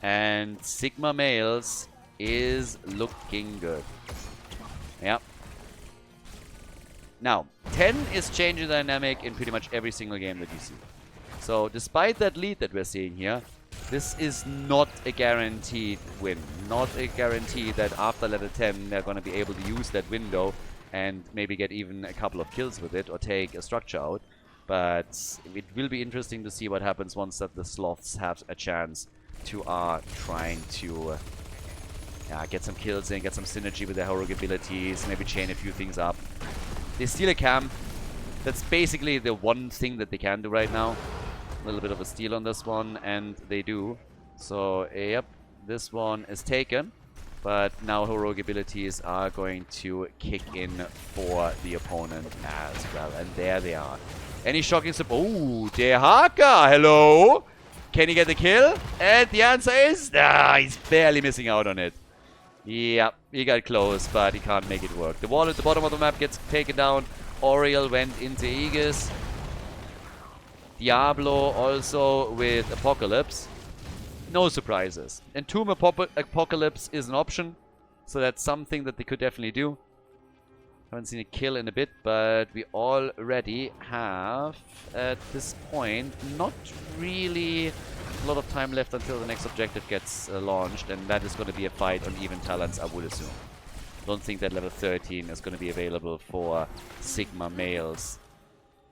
And Sigma Males is looking good. Yeah. Now, 10 is changing the dynamic in pretty much every single game that you see. So, despite that lead that we're seeing here, this is not a guaranteed win. Not a guarantee that after level 10 they're going to be able to use that window and maybe get even a couple of kills with it or take a structure out. But it will be interesting to see what happens once that the Sloths have a chance to trying to get some kills in, get some synergy with their heroic abilities, maybe chain a few things up. They steal a camp. That's basically the one thing that they can do right now. A little bit of a steal on this one, and they do. So, yep, this one is taken. But now heroic abilities are going to kick in for the opponent as well. And there they are. Any shocking oh, der Haka, hello! Can he get the kill? And the answer is, he's barely missing out on it. Yep, he got close, but he can't make it work. The wall at the bottom of the map gets taken down. Oriel went into Aegis. Diablo also with Apocalypse. No surprises. Entomb Apocalypse is an option, so that's something that they could definitely do. Haven't seen a kill in a bit, but we already have, at this point, not really a lot of time left until the next objective gets launched, and that is going to be a fight on even talents, I would assume. Don't think that level 13 is going to be available for Sigma Males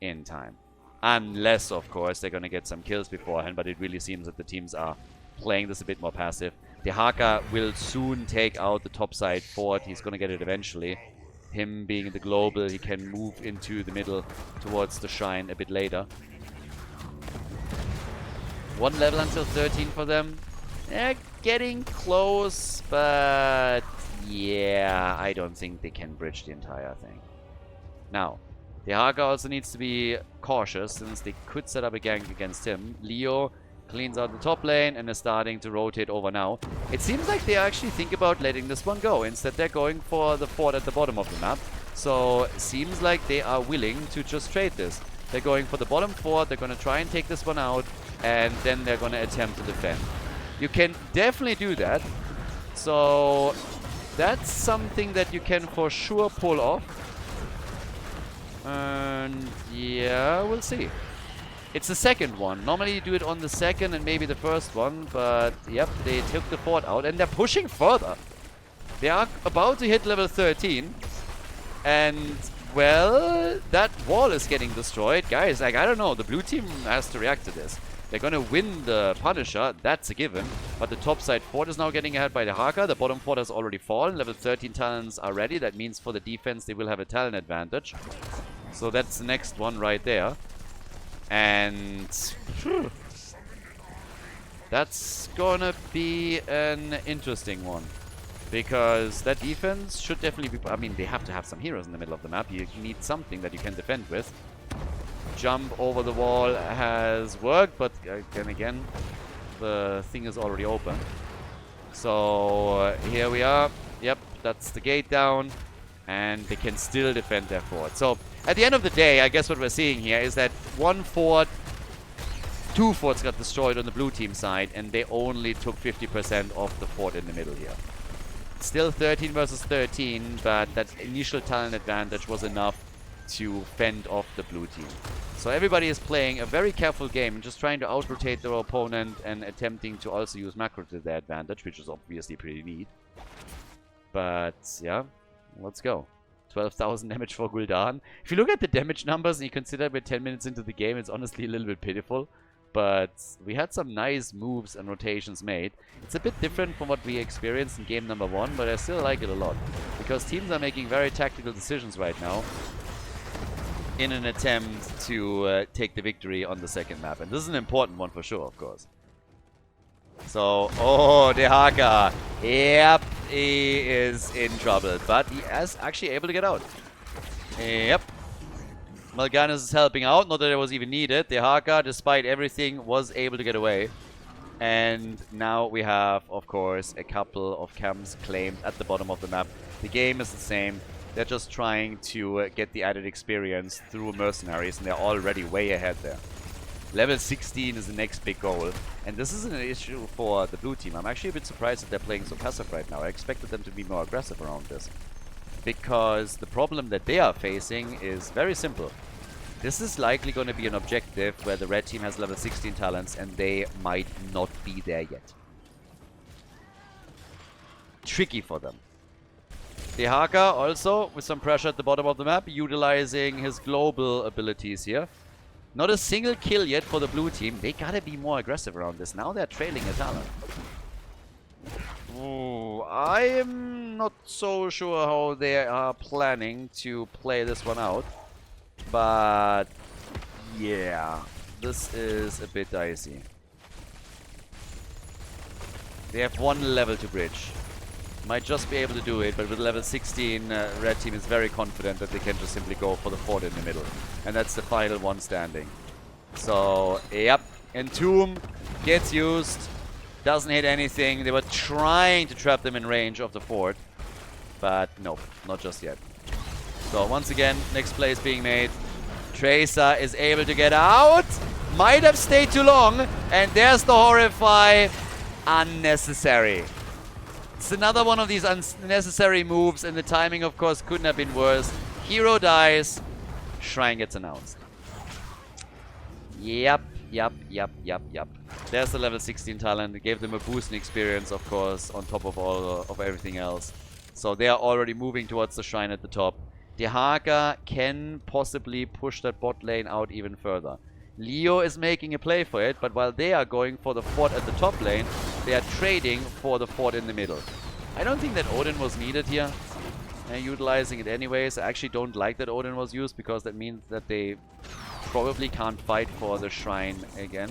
in time. Unless, of course, they're going to get some kills beforehand, but it really seems that the teams are playing this a bit more passive. The Haka will soon take out the topside fort. He's going to get it eventually. Him being the global, he can move into the middle towards the shrine a bit later. One level until 13 for them. They're getting close, but yeah, I don't think they can bridge the entire thing. Now, the Haka also needs to be cautious since they could set up a gank against him. Leo cleans out the top lane and is starting to rotate over now. It seems like they actually think about letting this one go. Instead, they're going for the fort at the bottom of the map. So, seems like they are willing to just trade this. They're going for the bottom fort, they're going to try and take this one out, and then they're going to attempt to defend. You can definitely do that. So, that's something that you can for sure pull off. And yeah, we'll see. It's the second one. Normally you do it on the second and maybe the first one, but yep, they took the fort out and they're pushing further. They are about to hit level 13. And, well, that wall is getting destroyed. Guys, like, I don't know. The blue team has to react to this. They're going to win the Punisher. That's a given. But the top side fort is now getting ahead by the Haka. The bottom fort has already fallen. Level 13 talents are ready. That means for the defense, they will have a talent advantage. So that's the next one right there. And that's gonna be an interesting one. Because that defense should definitely be... I mean, they have to have some heroes in the middle of the map. You need something that you can defend with. Jump over the wall has worked, but again, the thing is already open. So here we are. Yep, that's the gate down. And they can still defend their fort. So, at the end of the day, I guess what we're seeing here is that one fort, two forts got destroyed on the blue team side, and they only took 50% of the fort in the middle here. Still 13 versus 13, but that initial talent advantage was enough to fend off the blue team. So everybody is playing a very careful game, just trying to out-rotate their opponent and attempting to also use macro to their advantage, which is obviously pretty neat. But, yeah. Let's go. 12,000 damage for Gul'dan. If you look at the damage numbers and you consider we're 10 minutes into the game, it's honestly a little bit pitiful. but we had some nice moves and rotations made. It's a bit different from what we experienced in game number 1, but I still like it a lot. Because teams are making very tactical decisions right now in an attempt to take the victory on the second map. And this is an important one for sure, of course. So, oh, Dehaka. Yep, he is in trouble. But he is actually able to get out. Yep. Mal'Ganis is helping out. Not that it was even needed. Dehaka, despite everything, was able to get away. And now we have, of course, a couple of camps claimed at the bottom of the map. The game is the same. They're just trying to get the added experience through mercenaries, and they're already way ahead there. Level 16 is the next big goal, and this is an issue for the blue team. I'm actually a bit surprised that they're playing so passive right now. I expected them to be more aggressive around this, because the problem that they are facing is very simple. This is likely going to be an objective where the red team has level 16 talents, and they might not be there yet. Tricky for them. Dehaka also with some pressure at the bottom of the map, utilizing his global abilities here. Not a single kill yet for the blue team. They gotta be more aggressive around this. Now they're trailing a talent. Ooh, I am not so sure how they are planning to play this one out. But yeah, this is a bit dicey. They have one level to bridge. Might just be able to do it, but with level 16, red team is very confident that they can just simply go for the fort in the middle. And that's the final one standing. So, yep. Entomb gets used. Doesn't hit anything. They were trying to trap them in range of the fort. But nope, not just yet. So, once again, next play is being made. Tracer is able to get out. Might have stayed too long. And there's the Horrify. Unnecessary. It's another one of these unnecessary moves, and the timing, of course, couldn't have been worse. Hero dies. Shrine gets announced. Yep. There's the level 16 talent. It gave them a boost in experience, of course, on top of all of everything else. So they are already moving towards the shrine at the top. Dehaka can possibly push that bot lane out even further. Leo is making a play for it, but while they are going for the fort at the top lane, they are trading for the fort in the middle. I don't think that Odin was needed here. Utilizing it anyways. I actually don't like that Odin was used, because that means that they probably can't fight for the shrine again.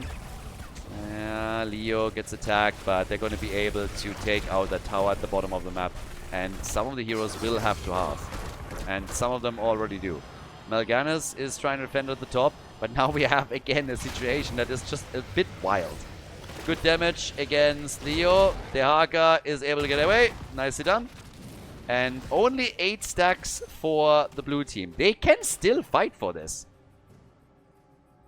Leo gets attacked, but they're going to be able to take out that tower at the bottom of the map. And some of the heroes will have to half. And some of them already do. Mal'Ganis is trying to defend at the top, but now we have again a situation that is just a bit wild. Good damage against Leo. Dehaka is able to get away. Nicely done. And only 8 stacks for the blue team. They can still fight for this.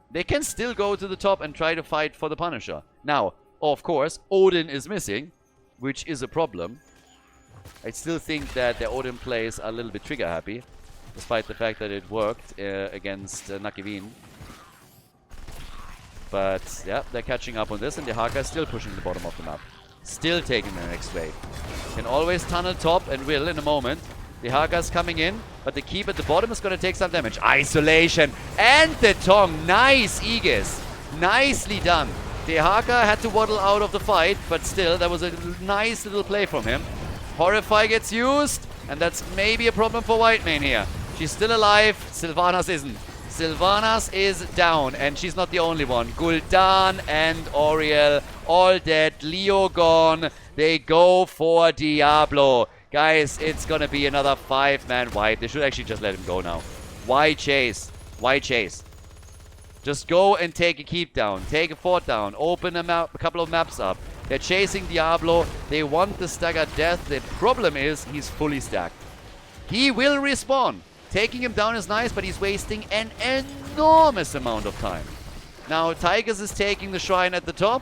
They can still go to the top and try to fight for the Punisher. Now, of course, Odin is missing, which is a problem. I still think that their Odin plays are a little bit trigger happy, despite the fact that it worked against Nakivin. But yeah, they're catching up on this, and Dehaka is still pushing the bottom of the map. Still taking the next wave. Can always tunnel top, and will in a moment. Dehaka's coming in, but the keep at the bottom is going to take some damage. Isolation and the Tong. Nice Aegis. Nicely done. Dehaka had to waddle out of the fight, but still, that was a nice little play from him. Horrify gets used, and that's maybe a problem for Whitemane here. She's still alive. Sylvanas isn't. Sylvanas is down, and she's not the only one. Gul'dan and Auriel all dead. Leo gone. They go for Diablo. Guys, it's gonna be another 5-man wipe. They should actually just let him go now. Why chase? Why chase? Just go and take a keep down. Take a fort down. Open a map, a couple of maps up. They're chasing Diablo. They want the staggered death. The problem is he's fully stacked. He will respawn. Taking him down is nice, but he's wasting an enormous amount of time. Now, Tigers is taking the shrine at the top.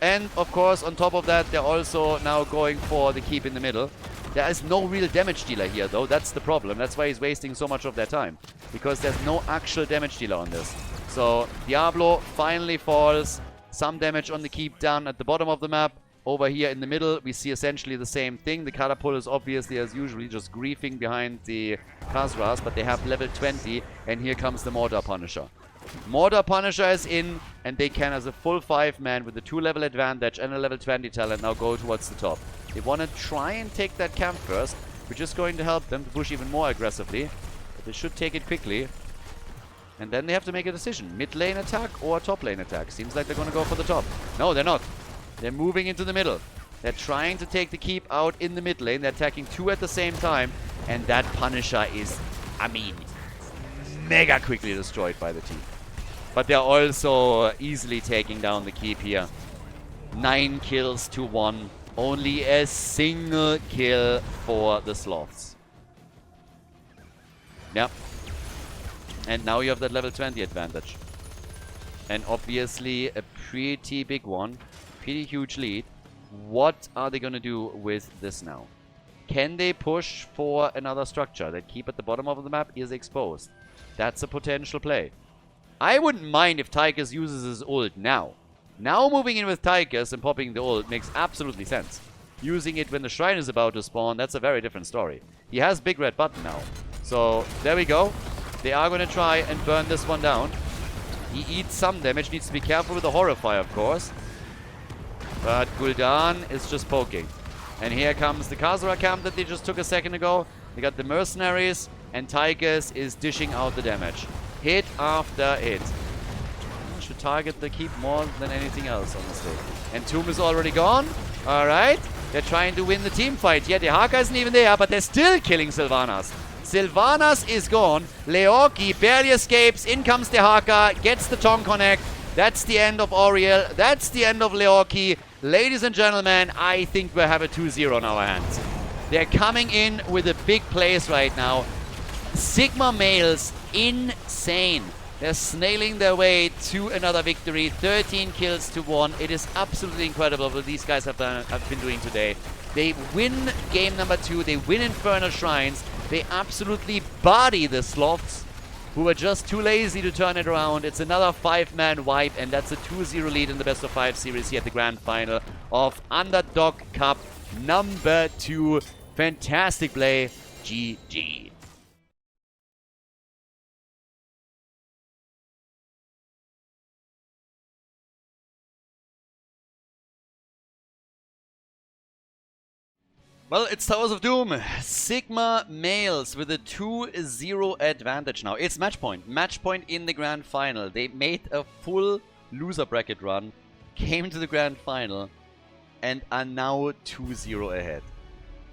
And, of course, on top of that, they're also now going for the keep in the middle. There is no real damage dealer here, though. That's the problem. That's why he's wasting so much of their time. Because there's no actual damage dealer on this. So, Diablo finally falls. Some damage on the keep done at the bottom of the map. Over here in the middle, we see essentially the same thing. The catapult is obviously, as usually, just griefing behind the Khazras, but they have level 20, and here comes the Mortar Punisher. Mortar Punisher is in, and they can, as a full 5-man with a 2-level advantage and a level 20 talent, now go towards the top. They want to try and take that camp first, which is going to help them to push even more aggressively. But they should take it quickly. And then they have to make a decision. Mid lane attack or top lane attack. Seems like they're going to go for the top. No, they're not. They're moving into the middle. They're trying to take the keep out in the mid lane. They're attacking 2 at the same time. And that Punisher is, I mean, mega quickly destroyed by the team. But they're also easily taking down the keep here. 9 kills to 1. Only a single kill for the Sloths. Yep. And now you have that level 20 advantage. And obviously a pretty big one. Pretty huge lead. What are they going to do with this now? Can they push for another structure? That keep at the bottom of the map is exposed. That's a potential play. I wouldn't mind if Tychus uses his ult now. Now moving in with Tychus and popping the ult makes absolutely sense. Using it when the shrine is about to spawn, that's a very different story. He has big red button now. So there we go. They are going to try and burn this one down. He eats some damage. Needs to be careful with the Horrify, of course. But Gul'dan is just poking. And here comes the Khazra camp that they just took a second ago. They got the mercenaries. And Tychus is dishing out the damage. Hit after hit. Should target the keep more than anything else, honestly. And Tomb is already gone. Alright. They're trying to win the team fight. Yeah, the Haka isn't even there, but they're still killing Sylvanas. Sylvanas is gone. Leorki barely escapes. In comes the Haka. Gets the Tong Connect. That's the end of Auriel. That's the end of Leorki. Ladies and gentlemen, I think we have a 2-0 on our hands. They're coming in with a big place right now. Sigma males, insane. They're snailing their way to another victory. 13 kills to 1. It is absolutely incredible what these guys have been doing today. They win game number 2. They win Infernal Shrines. They absolutely body the Sloths, who are just too lazy to turn it around. It's another 5-man wipe, and that's a 2-0 lead in the best of 5 series here at the grand final of Underdog Cup number 2. Fantastic play. GG. Well, it's Towers of Doom. Sigma males with a 2-0 advantage now. It's match point. Match point in the grand final. They made a full loser bracket run, came to the grand final, and are now 2-0 ahead.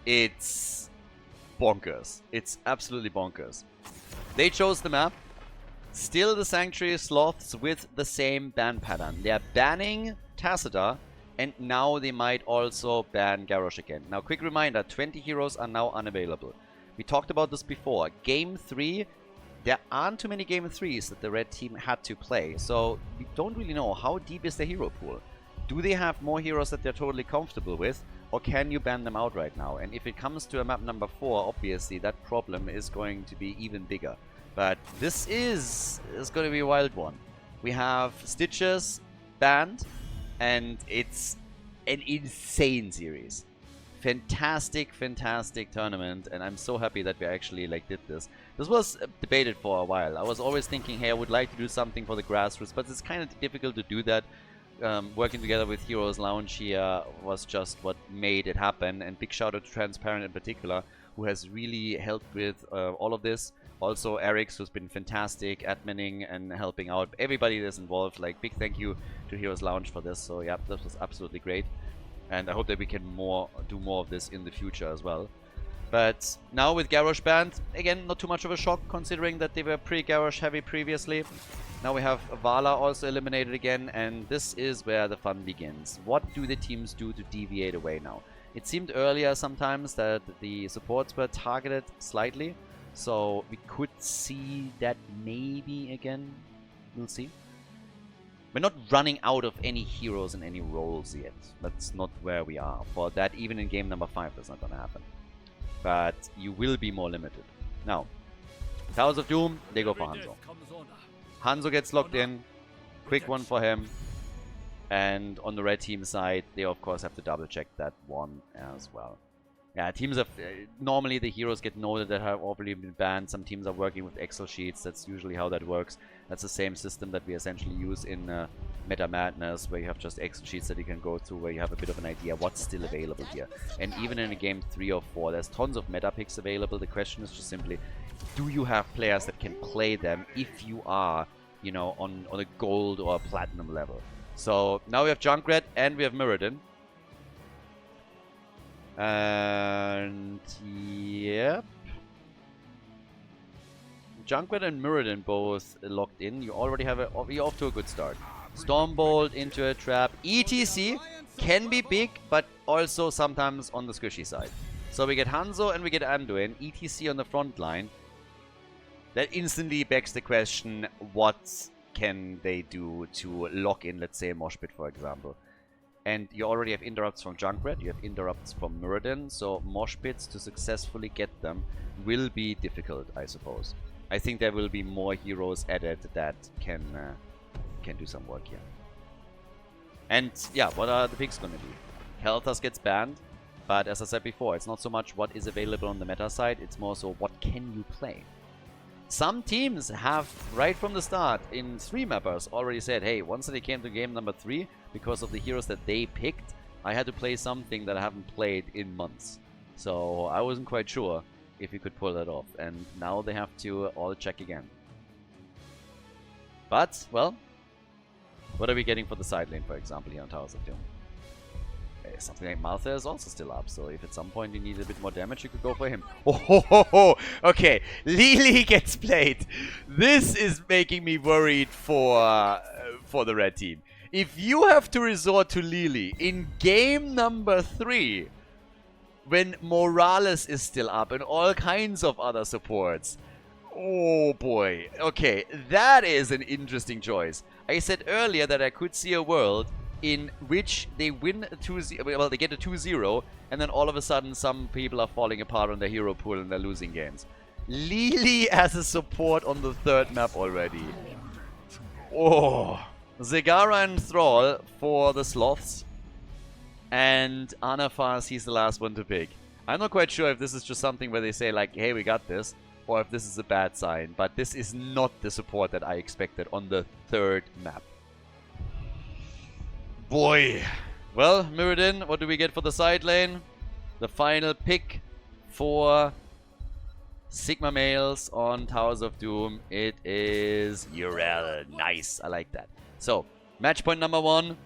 It's bonkers. It's absolutely bonkers. They chose the map. Still the Sanctuary Sloths with the same ban pattern. They're banning Tacita. And now they might also ban Garrosh again. Now, quick reminder, 20 heroes are now unavailable. We talked about this before. Game 3, there aren't too many Game 3s that the red team had to play. So, we don't really know how deep is the hero pool. Do they have more heroes that they're totally comfortable with? Or can you ban them out right now? And if it comes to a map number 4, obviously that problem is going to be even bigger. But this is going to be a wild one. We have Stitches banned. And it's an insane series. Fantastic, fantastic tournament. And I'm so happy that we actually did this. This was debated for a while. I was always thinking, hey, I would like to do something for the grassroots. But it's kind of difficult to do that. Working together with HeroesLounge here was just what made it happen. And big shout out to Transparent in particular, who has really helped with all of this. Also, Eric's, who's been fantastic adminning and helping out everybody that's involved. Big thank you to HeroesLounge for this. So, yeah, this was absolutely great. And I hope that we can do more of this in the future as well. But now with Garrosh banned, again, not too much of a shock considering that they were pretty Garrosh heavy previously. Now we have Vala also eliminated again, and this is where the fun begins. What do the teams do to deviate away now? It seemed earlier sometimes that the supports were targeted slightly. So we could see that maybe again. We'll see. We're not running out of any heroes and any roles yet. That's not where we are. For that, even in game number 5, that's not going to happen. But you will be more limited. Now, Towers of Doom, they go for Hanzo. Hanzo gets locked in. Quick one for him. And on the red team side, they of course have to double check that one as well. Yeah, teams have normally the heroes get noted that have already been banned. Some teams are working with Excel sheets. That's usually how that works. That's the same system that we essentially use in Meta Madness, where you have just Excel sheets that you can go through, where you have a bit of an idea what's still available here. And even in a game 3 or 4, there's tons of meta picks available. The question is just simply, do you have players that can play them if you are, you know, on a gold or a platinum level? So now we have Junkrat and we have Mirrodin. And yep. Junkrat and Mirrodin both locked in. You already have you're off to a good start. Stormbolt into a trap. ETC can be big, but also sometimes on the squishy side. So we get Hanzo and we get Anduin. ETC on the front line. That instantly begs the question, what can they do to lock in, let's say, a mosh pit, for example? And you already have interrupts from Junkrat, you have interrupts from Mirrodin, so mosh pits, to successfully get them, will be difficult, I suppose. I think there will be more heroes added that can do some work here. And yeah, what are the picks going to be? Khaldor gets banned, but as I said before, it's not so much what is available on the meta side, it's more so what can you play. Some teams have, right from the start, in 3-mappers, already said, hey, once they came to game number 3, because of the heroes that they picked, I had to play something that I haven't played in months. So I wasn't quite sure if you could pull that off. And now they have to all check again. But, well, what are we getting for the side lane, for example, here on Towers of Doom? Something like Maltha is also still up, so if at some point you need a bit more damage, you could go for him. Oh, ho, ho, ho. Okay, Lily gets played. This is making me worried for the red team. If you have to resort to Lily in game number 3, when Morales is still up and all kinds of other supports, oh boy. Okay, that is an interesting choice. I said earlier that I could see a world in which they win a 2-0, well, they get a 2-0, and then all of a sudden some people are falling apart on their hero pool and they're losing games. Lily as a support on the 3rd map already. Oh. Zegara and Thrall for the Sloths. And Anafas, he's the last one to pick. I'm not quite sure if this is just something where they say like, hey, we got this, or if this is a bad sign. But this is not the support that I expected on the 3rd map. Boy. Well, Mirrodin, what do we get for the side lane? The final pick for Sigma Males on Towers of Doom. It is Yrel. Nice. I like that. So, match point number 1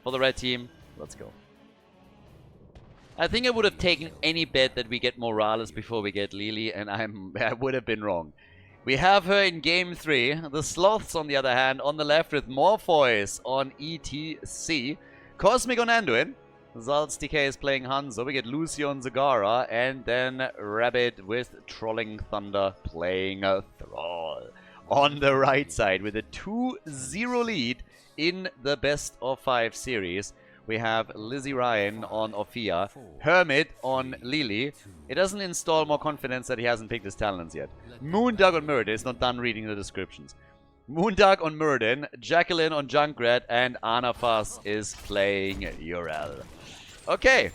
for the red team. Let's go. I think I would have taken any bet that we get Morales before we get Lily, and I would have been wrong. We have her in game 3. The Sloths, on the other hand, on the left with Morpheus on ETC. Cosmic on Anduin. Zalt's DK is playing Hanzo. We get Lucio on Zagara. And then Rabbit with Trolling Thunder playing Thrall. On the right side with a 2-0 lead in the best of 5 series. We have Lizzie Ryan on Ophia, Hermit on Lily. It doesn't install more confidence that he hasn't picked his talents yet. Moondog on Mirrodin. It's not done reading the descriptions. Moondog on Mirrodin, Jacqueline on Junkrat, and Anafas is playing Yrel. Okay.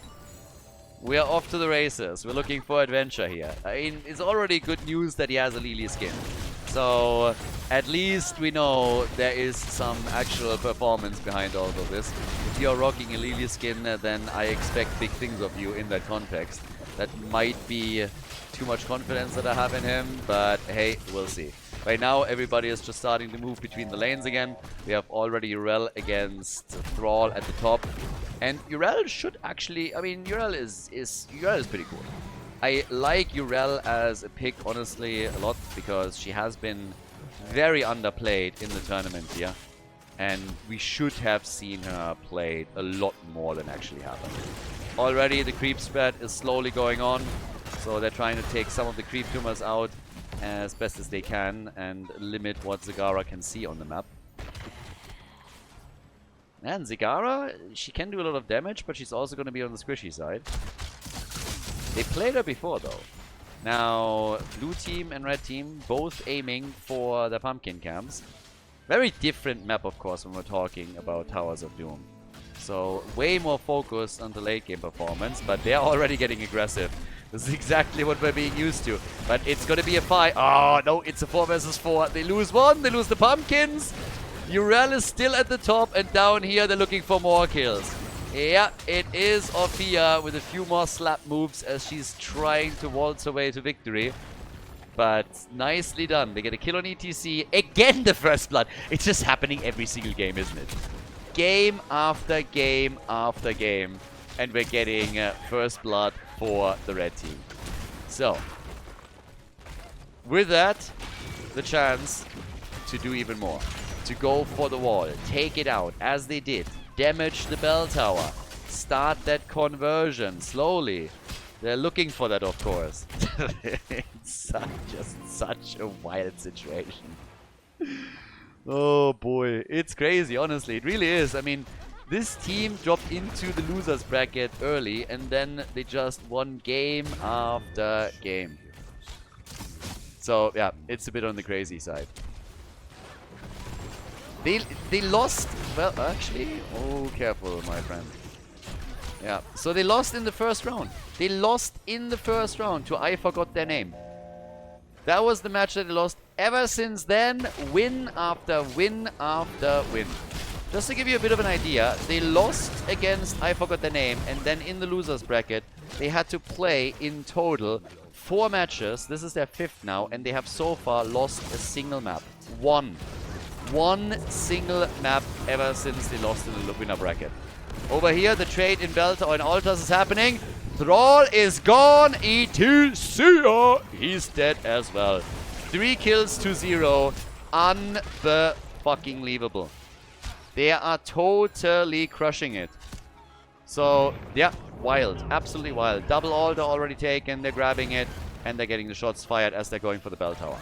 We are off to the races. We're looking for adventure here. I mean, it's already good news that he has a Lily skin. So, at least we know there is some actual performance behind all of this. If you're rocking a Lily skin, then I expect big things of you in that context. That might be too much confidence that I have in him, but hey, we'll see. Right now, everybody is just starting to move between the lanes again. We have already Yrel against Thrall at the top. And Yrel should actually... I mean, Yrel is pretty cool. I like Yrel as a pick, honestly, a lot, because she has been very underplayed in the tournament here. And we should have seen her played a lot more than actually happened. Already, the creep spread is slowly going on. So they're trying to take some of the creep tumors out as best as they can and limit what Zagara can see on the map. And Zagara, she can do a lot of damage, but she's also going to be on the squishy side. They played her before, though. Now, blue team and red team both aiming for the pumpkin camps. Very different map, of course, when we're talking about Towers of Doom. So, way more focused on the late game performance, but they're already getting aggressive. This is exactly what we're being used to. But it's gonna be a fight. Oh, no, it's a 4 versus 4. They lose one, they lose the pumpkins. Urel is still at the top, and down here they're looking for more kills. Yeah, it is Ophia with a few more slap moves as she's trying to waltz her way to victory. But nicely done. They get a kill on ETC. Again, the first blood. It's just happening every single game, isn't it? Game after game after game. And we're getting first blood for the red team. So, with that, the chance to do even more. To go for the wall. Take it out, as they did. Damage the bell tower. Start that conversion slowly. They're looking for that, of course. It's just such a wild situation. Oh boy, it's crazy, honestly. It really is. I mean, this team dropped into the losers bracket early, and then they just won game after game. So, yeah, it's a bit on the crazy side. They lost, well, actually, oh, careful, my friend. Yeah, so they lost in the first round. They lost in the first round to I forgot their name. That was the match that they lost. Ever since then, win after win after win. Just to give you a bit of an idea, they lost against I forgot their name, and then in the losers bracket, they had to play in total 4 matches. This is their 5th now, and they have so far lost a single map. One single map ever since they lost in the winner bracket. Over here, the trade in Belter or in Altars is happening. Thrall is gone. ETC. He's dead as well. 3 kills to 0. Unfucking-leavable. They are totally crushing it. So, yeah, wild. Absolutely wild. Double altar already taken. They're grabbing it. And they're getting the shots fired as they're going for the bell tower.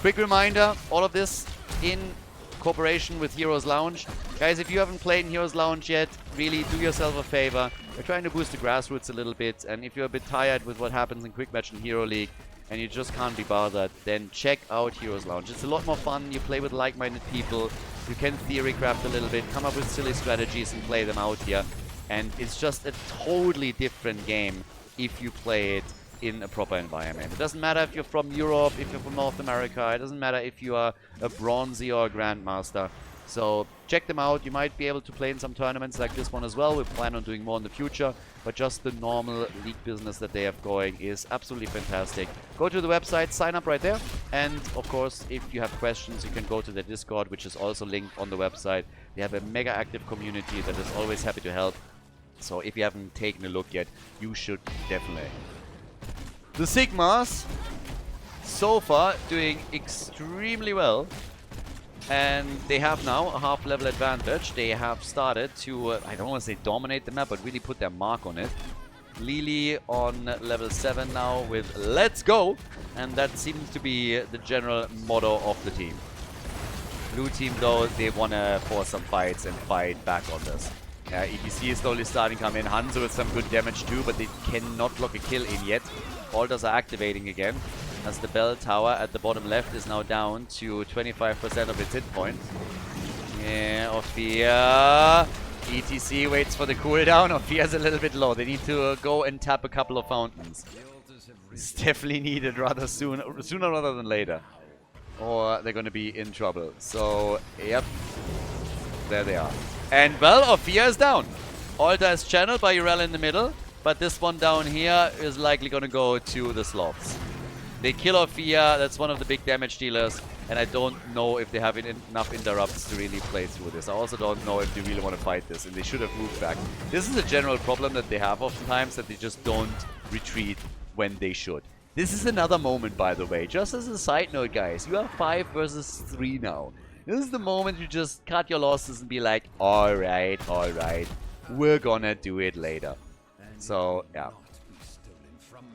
Quick reminder, all of this in cooperation with HeroesLounge. Guys, if you haven't played in HeroesLounge yet, really do yourself a favor. We're trying to boost the grassroots a little bit, and if you're a bit tired with what happens in Quick Match and Hero League, and you just can't be bothered, then check out HeroesLounge. It's a lot more fun. You play with like-minded people. You can theory craft a little bit, come up with silly strategies and play them out here. And it's just a totally different game if you play it in a proper environment. It doesn't matter if you're from Europe, if you're from North America. It doesn't matter if you are a bronzy or a grandmaster. So check them out. You might be able to play in some tournaments like this one as well. We plan on doing more in the future, but just the normal league business that they have going is absolutely fantastic. Go to the website, sign up right there, and of course, if you have questions, you can go to their Discord, which is also linked on the website. They have a mega active community that is always happy to help. So if you haven't taken a look yet, you should definitely. The Sigmas, so far, doing extremely well. And they have now a half-level advantage. They have started to, I don't want to say dominate the map, but really put their mark on it. Lily on level 7 now with Let's Go! And that seems to be the general motto of the team. Blue team, though, they want to force some fights and fight back on this. ETC is slowly starting to come in. Hanzo with some good damage too, but they cannot lock a kill in yet. Altars are activating again, as the bell tower at the bottom left is now down to 25% of its hit point. Yeah, Ophia. ETC waits for the cooldown. Ophia's a little bit low. They need to go and tap a couple of fountains. It's definitely needed rather sooner rather than later, or they're going to be in trouble. So, yep. There they are. And, well, Ophia is down. Altar is channeled by Urel in the middle, but this one down here is likely going to go to the sloths. They kill Ophia, that's one of the big damage dealers, and I don't know if they have enough interrupts to really play through this. I also don't know if they really want to fight this, and they should have moved back. This is a general problem that they have oftentimes, that they just don't retreat when they should. This is another moment, by the way, just as a side note, guys. You are 5 versus 3 now. This is the moment you just cut your losses and be like, alright, we're gonna do it later. So, yeah.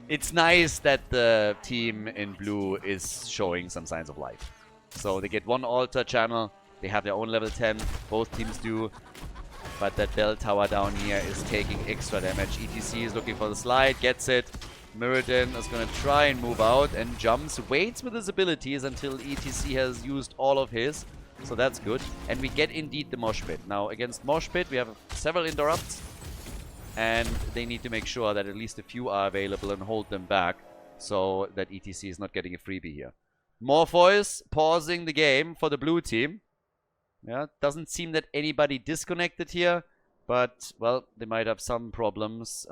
It's nice that the team in blue is showing some signs of life. So they get one altar channel, they have their own level 10, both teams do. But that bell tower down here is taking extra damage. ETC is looking for the slide, gets it. Mirrodin is going to try and move out and jumps, waits with his abilities until ETC has used all of his. So that's good. And we get indeed the Mosh Pit. Now, against Mosh Pit, we have several interrupts. And they need to make sure that at least a few are available and hold them back. So that ETC is not getting a freebie here. Morpheus pausing the game for the blue team. Yeah, doesn't seem that anybody disconnected here. But, well, they might have some problems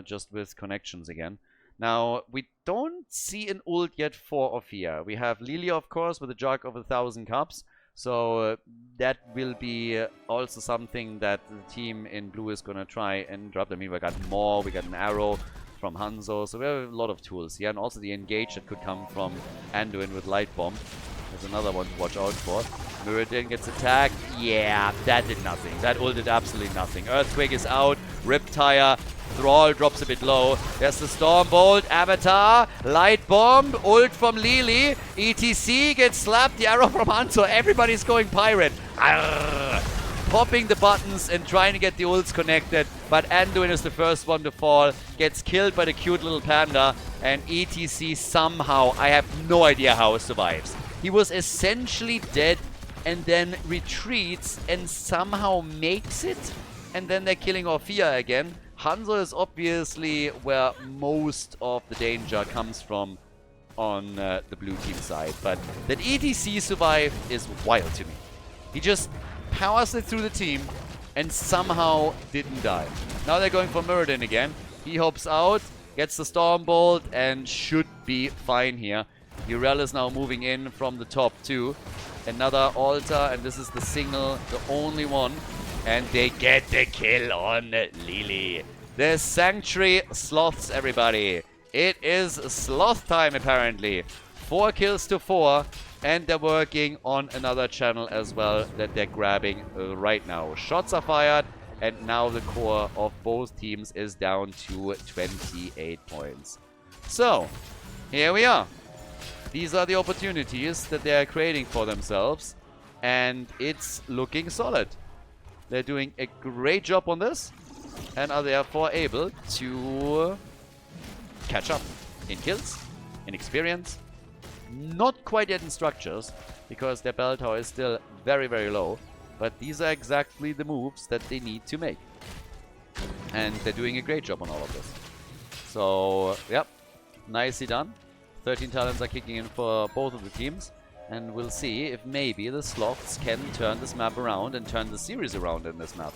just with connections again. Now, we don't see an ult yet for Ophia. We have Lilia, of course, with a jug of 1,000 cups. So that will be also something that the team in blue is going to try and drop. I mean, we got more, we got an arrow from Hanzo. So we have a lot of tools here. And also the engage that could come from Anduin with Light Bomb. There's another one to watch out for. Muradin gets attacked. Yeah, that did nothing. That ult did absolutely nothing. Earthquake is out. Riptire. Thrall drops a bit low. There's the Storm Bolt. Avatar. Light Bomb. Ult from Lili. ETC gets slapped. The arrow from Hanzo. Everybody's going Pirate. Arrgh. Popping the buttons and trying to get the ults connected. But Anduin is the first one to fall. Gets killed by the cute little panda. And ETC somehow, I have no idea how, survives. He was essentially dead and then retreats and somehow makes it. And then they're killing Ophia again. Hanzo is obviously where most of the danger comes from on the blue team side. But that ETC survived is wild to me. He just powers it through the team and somehow didn't die. Now they're going for Muradin again. He hops out, gets the Storm Bolt, and should be fine here. Urel is now moving in from the top too. Another altar, and this is the single, the only one. And they get the kill on Lili. The Sanctuary Sloths, everybody. It is sloth time, apparently. 4 kills to 4. And they're working on another channel as well that they're grabbing right now. Shots are fired. And now the core of both teams is down to 28 points. So, here we are. These are the opportunities that they are creating for themselves. And it's looking solid. They're doing a great job on this. And are therefore able to catch up in kills, in experience. Not quite yet in structures, because their bell tower is still very, very low. But these are exactly the moves that they need to make. And they're doing a great job on all of this. So, yep, nicely done. 13 talents are kicking in for both of the teams. And we'll see if maybe the Sloths can turn this map around and turn the series around in this map.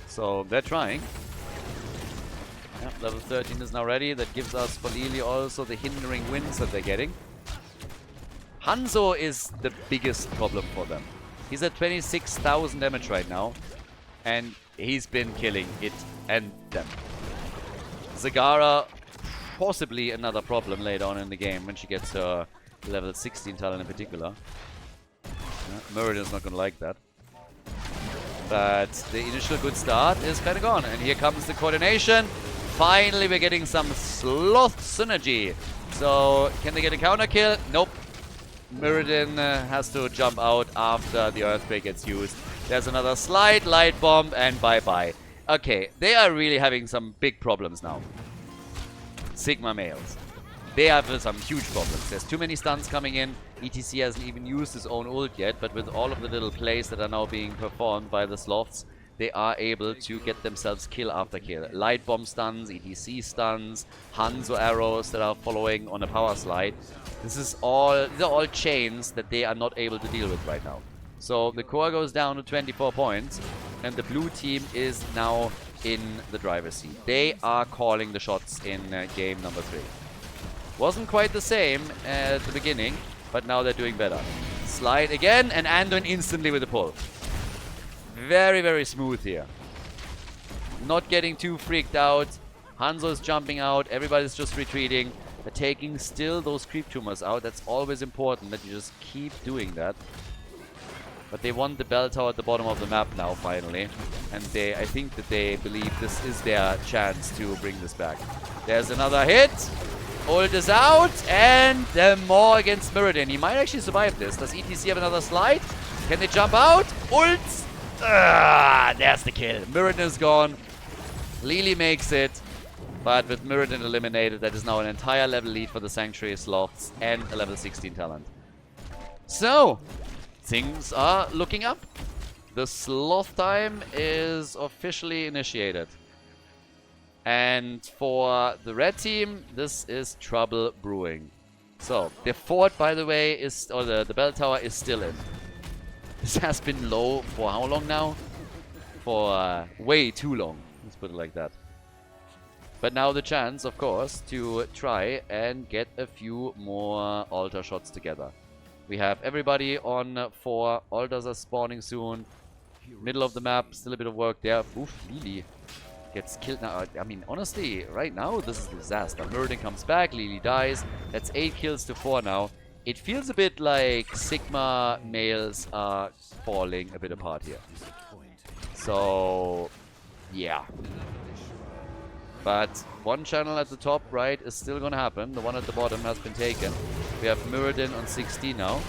So, they're trying. Yep, level 13 is now ready. That gives us for Lili also the hindering wins that they're getting. Hanzo is the biggest problem for them. He's at 26,000 damage right now. And he's been killing it and them. Zagara, possibly another problem later on in the game when she gets her level 16 talent in particular. Muradin's not gonna like that. But the initial good start is kind of gone. And here comes the coordination. Finally, we're getting some Sloth synergy. So, can they get a counter kill? Nope. Muradin has to jump out after the Earthquake gets used. There's another slide, Light Bomb, and bye-bye. Okay, they are really having some big problems now. Sigma males. They have some huge problems. There's too many stuns coming in. ETC hasn't even used his own ult yet, but with all of the little plays that are now being performed by the Sloths, they are able to get themselves kill after kill. Light Bomb stuns, ETC stuns, Hanzo arrows that are following on a power slide. These are all chains that they are not able to deal with right now. So the core goes down to 24 points, and the blue team is now in the driver's seat. They are calling the shots in game number 3. Wasn't quite the same at the beginning, but now they're doing better. Slide again, and Anduin instantly with the pull. Very, very smooth here. Not getting too freaked out. Hanzo is jumping out. Everybody's just retreating. They're taking still those creep tumors out. That's always important that you just keep doing that. But they want the bell tower at the bottom of the map now, finally. And I think that they believe this is their chance to bring this back. There's another hit. Ult is out. And more against Muradin. He might actually survive this. Does ETC have another slide? Can they jump out? Ult. There's the kill. Muradin is gone. Lili makes it. But with Muradin eliminated, that is now an entire level lead for the Sanctuary Sloths and a level 16 talent. So, things are looking up. The sloth time is officially initiated. And for the red team, this is trouble brewing. So, the fort, by the way, is, or the bell tower is still in. This has been low for how long now? For way too long. Let's put it like that. But now the chance, of course, to try and get a few more altar shots together. We have everybody on 4. Altars are spawning soon. Middle of the map, still a bit of work there. Oof, Lily gets killed now. I mean, honestly, right now, this is a disaster. Murden comes back, Lily dies. That's 8 kills to 4 now. It feels a bit like Sigma males are falling a bit apart here. So, yeah. But one channel at the top right is still gonna happen. The one at the bottom has been taken. We have Muradin on 16 now.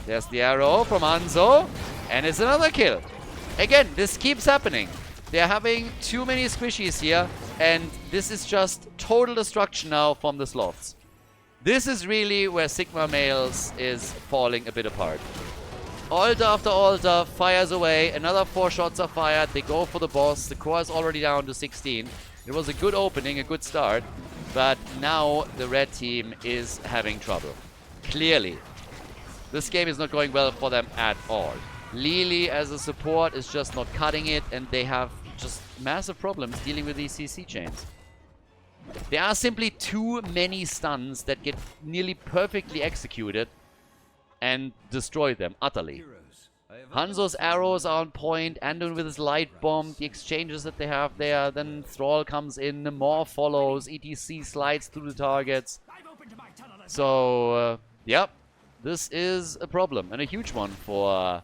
There's the arrow from Hanzo. And it's another kill. Again, this keeps happening. They're having too many squishies here. And this is just total destruction now from the sloths. This is really where Sigma males is falling a bit apart. Altar after altar fires away. Another 4 shots are fired. They go for the boss. The core is already down to 16. It was a good opening, a good start. But now the red team is having trouble. Clearly. This game is not going well for them at all. Lily as a support is just not cutting it. And they have just massive problems dealing with these CC chains. There are simply too many stuns that get nearly perfectly executed and destroy them utterly. Hanzo's arrows are on point, Anduin with his light bomb, the exchanges that they have there, then Thrall comes in, more follows, ETC slides through the targets. So, yep, this is a problem, and a huge one for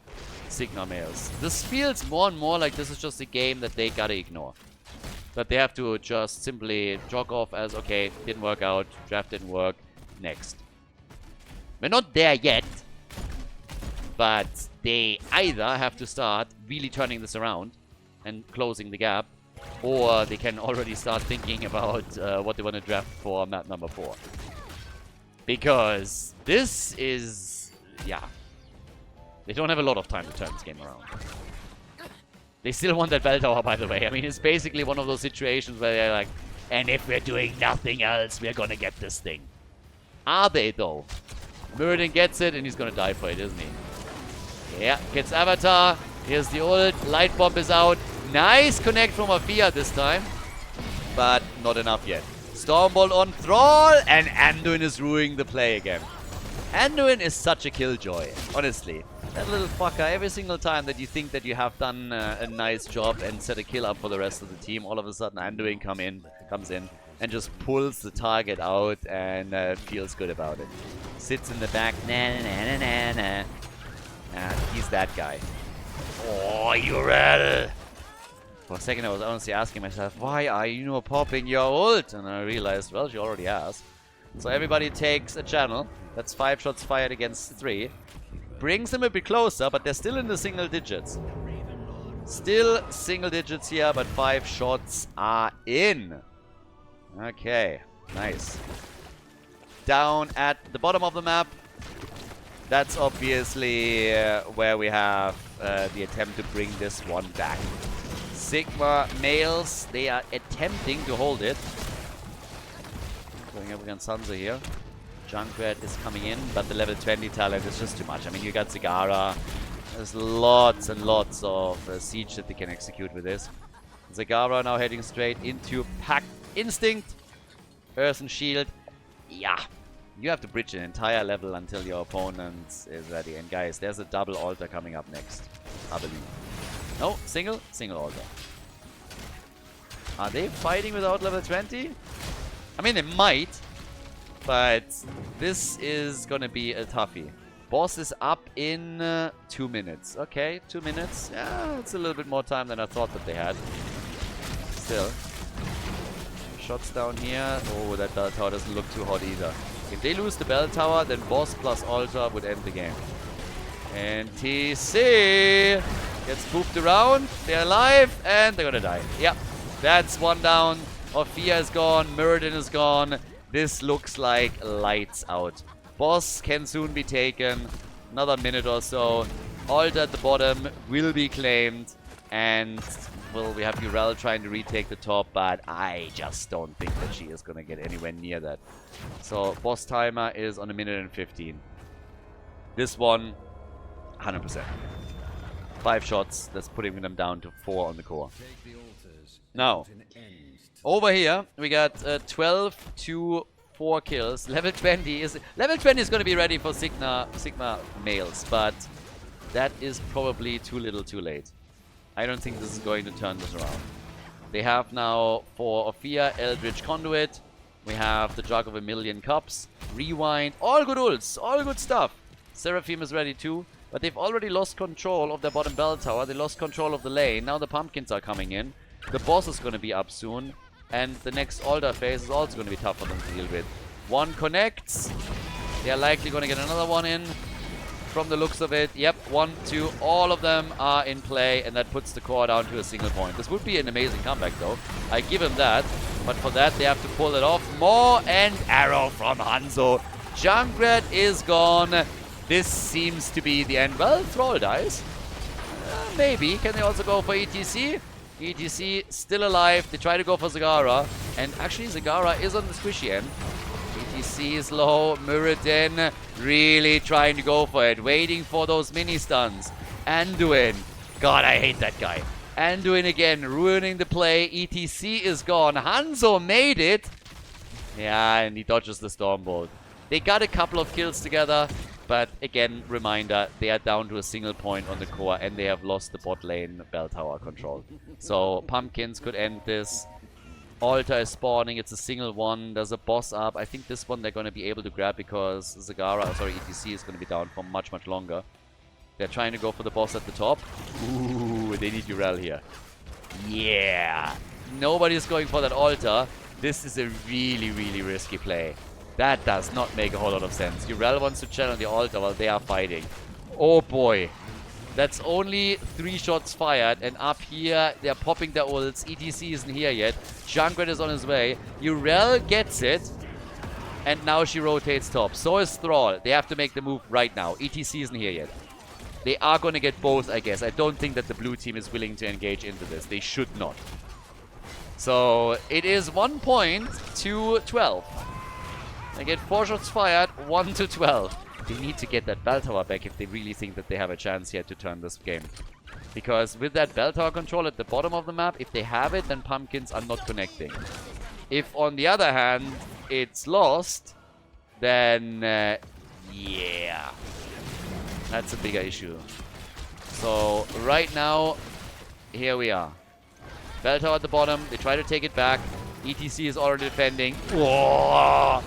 Sigma males. This feels more and more like this is just a game that they gotta ignore. That they have to just simply chalk off as, okay, didn't work out, draft didn't work, next. We're not there yet. But they either have to start really turning this around and closing the gap, or they can already start thinking about what they want to draft for map number 4. Because this is, yeah, they don't have a lot of time to turn this game around. They still want that bell tower, by the way. I mean, it's basically one of those situations where they're like, and if we're doing nothing else, we're gonna get this thing. Are they, though? Muradin gets it, and he's gonna die for it, isn't he? Yeah, gets Avatar. Here's the ult. Light bomb is out. Nice connect from Afia this time. But not enough yet. Stormbolt on Thrall. And Anduin is ruining the play again. Anduin is such a killjoy. Honestly. That little fucker, every single time that you think that you have done a nice job and set a kill up for the rest of the team, all of a sudden Anduin comes in and just pulls the target out and feels good about it. Sits in the back. Na-na-na-na-na. He's that guy. Oh, Urel! For a second I was honestly asking myself, why are you not popping your ult? And I realized, well, she already has. So everybody takes a channel. That's 5 shots fired against 3. Brings them a bit closer, but they're still in the single digits. Still single digits here, but 5 shots are in. Okay, nice. Down at the bottom of the map. That's obviously where we have the attempt to bring this one back. Sigma males, they are attempting to hold it. Going up against Sansa here. Junkrat is coming in, but the level 20 talent is just too much. I mean, you got Zagara. There's lots and lots of siege that they can execute with this. Zagara now heading straight into Pact Instinct. Earth and Shield. Yeah. You have to bridge an entire level until your opponent is ready. And guys, there's a double altar coming up next, I believe. No, single altar. Are they fighting without level 20? I mean, they might, but this is gonna be a toughie. Boss is up in 2 minutes. Okay, 2 minutes. Yeah, it's a little bit more time than I thought that they had. Still. Shots down here. Oh, that bell tower doesn't look too hot either. If they lose the bell tower, then boss plus altar would end the game. And TC gets pooped around. They're alive, and they're gonna die. Yep, that's one down. Orphea is gone. Muradin is gone. This looks like lights out. Boss can soon be taken. Another minute or so. Altar at the bottom will be claimed. And, well, we have Urel trying to retake the top, but I just don't think that she is going to get anywhere near that. So, boss timer is on 1:15. This one, 100%. 5 shots, that's putting them down to 4 on the core. Now, over here, we got 12 to 4 kills. Level 20 is going to be ready for Sigma males, but that is probably too little too late. I don't think this is going to turn this around. They have now for Ophia, Eldritch Conduit. We have the Jug of a Million Cups. Rewind. All good ults. All good stuff. Seraphim is ready too. But they've already lost control of their bottom bell tower. They lost control of the lane. Now the pumpkins are coming in. The boss is going to be up soon. And the next altar phase is also going to be tough for them to deal with. One connects. They are likely going to get another one in. From the looks of it, yep, 1, 2, all of them are in play, and that puts the core down to a single point. This would be an amazing comeback, though. I give him that, but for that, they have to pull it off. More and arrow from Hanzo. Junkrat is gone. This seems to be the end. Well, Thrall dies. Maybe. Can they also go for ETC? ETC still alive. They try to go for Zagara, and actually, Zagara is on the squishy end. ETC is low. Muradin really trying to go for it. Waiting for those mini stuns. Anduin. God, I hate that guy. Anduin again. Ruining the play. ETC is gone. Hanzo made it. Yeah, and he dodges the Stormbolt. They got a couple of kills together. But again, reminder, they are down to a single point on the core. And they have lost the bot lane bell tower control. So, Pumpkins could end this. Altar is spawning, it's a single one, there's a boss up. I think this one they're going to be able to grab because ETC is going to be down for much, much longer. They're trying to go for the boss at the top. Ooh, they need Urel here. Yeah! Nobody's going for that altar. This is a really, really risky play. That does not make a whole lot of sense. Urel wants to channel the altar while they are fighting. Oh boy. That's only 3 shots fired, and up here, they're popping their ults. ETC isn't here yet. Junkrat is on his way. Urel gets it, and now she rotates top. So is Thrall. They have to make the move right now. ETC isn't here yet. They are going to get both, I guess. I don't think that the blue team is willing to engage into this. They should not. So, it is 1 point to 12. They get 4 shots fired, 1 to 12. They need to get that bell tower back if they really think that they have a chance here to turn this game. Because with that bell tower control at the bottom of the map, if they have it, then pumpkins are not connecting. If, on the other hand, it's lost, then, yeah. That's a bigger issue. So, right now, here we are. Bell tower at the bottom, they try to take it back. ETC is already defending. Whoa!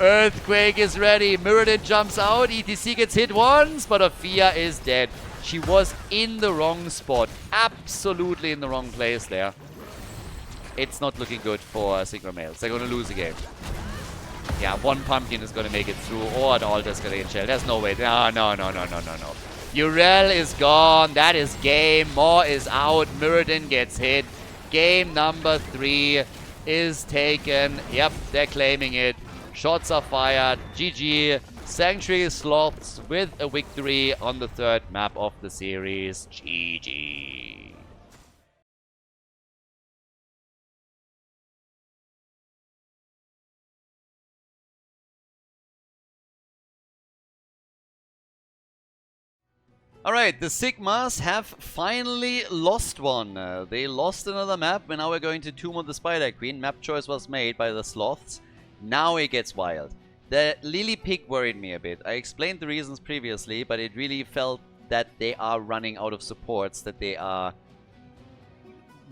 Earthquake is ready. Muradin jumps out. ETC gets hit once, but Ophia is dead. She was in the wrong spot. Absolutely in the wrong place there. It's not looking good for Sigma males. They're going to lose the game. Yeah, 1 pumpkin is going to make it through, or the altar's going to get shelled. There's no way. No. Urel is gone. That is game. Maw is out. Muradin gets hit. Game number 3 is taken. Yep, they're claiming it. Shots are fired. GG. Sanctuary Sloths with a victory on the 3rd map of the series. GG. Alright, the Sigmas have finally lost one. They lost another map, and now we're going to Tomb of the Spider Queen. Map choice was made by the Sloths. Now it gets wild. The Lily Pig worried me a bit. I explained the reasons previously, but it really felt that they are running out of supports that they are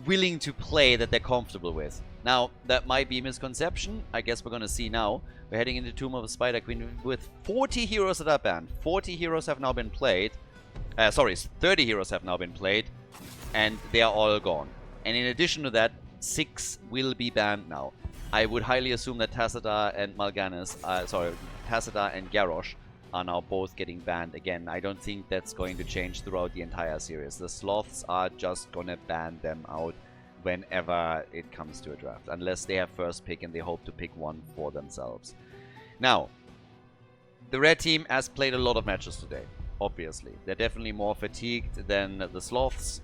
willing to play, that they're comfortable with. Now, that might be a misconception. I guess we're going to see now. We're heading into Tomb of the Spider Queen with 40 heroes that are banned. 40 heroes have now been played. 30 heroes have now been played, and they are all gone. And in addition to that, 6 will be banned now. I would highly assume that Tassadar and Tassadar and Garrosh are now both getting banned again. I don't think that's going to change throughout the entire series. The Sloths are just gonna ban them out whenever it comes to a draft, unless they have first pick and they hope to pick one for themselves. Now, The red team has played a lot of matches today, obviously. They're definitely more fatigued than the Sloths.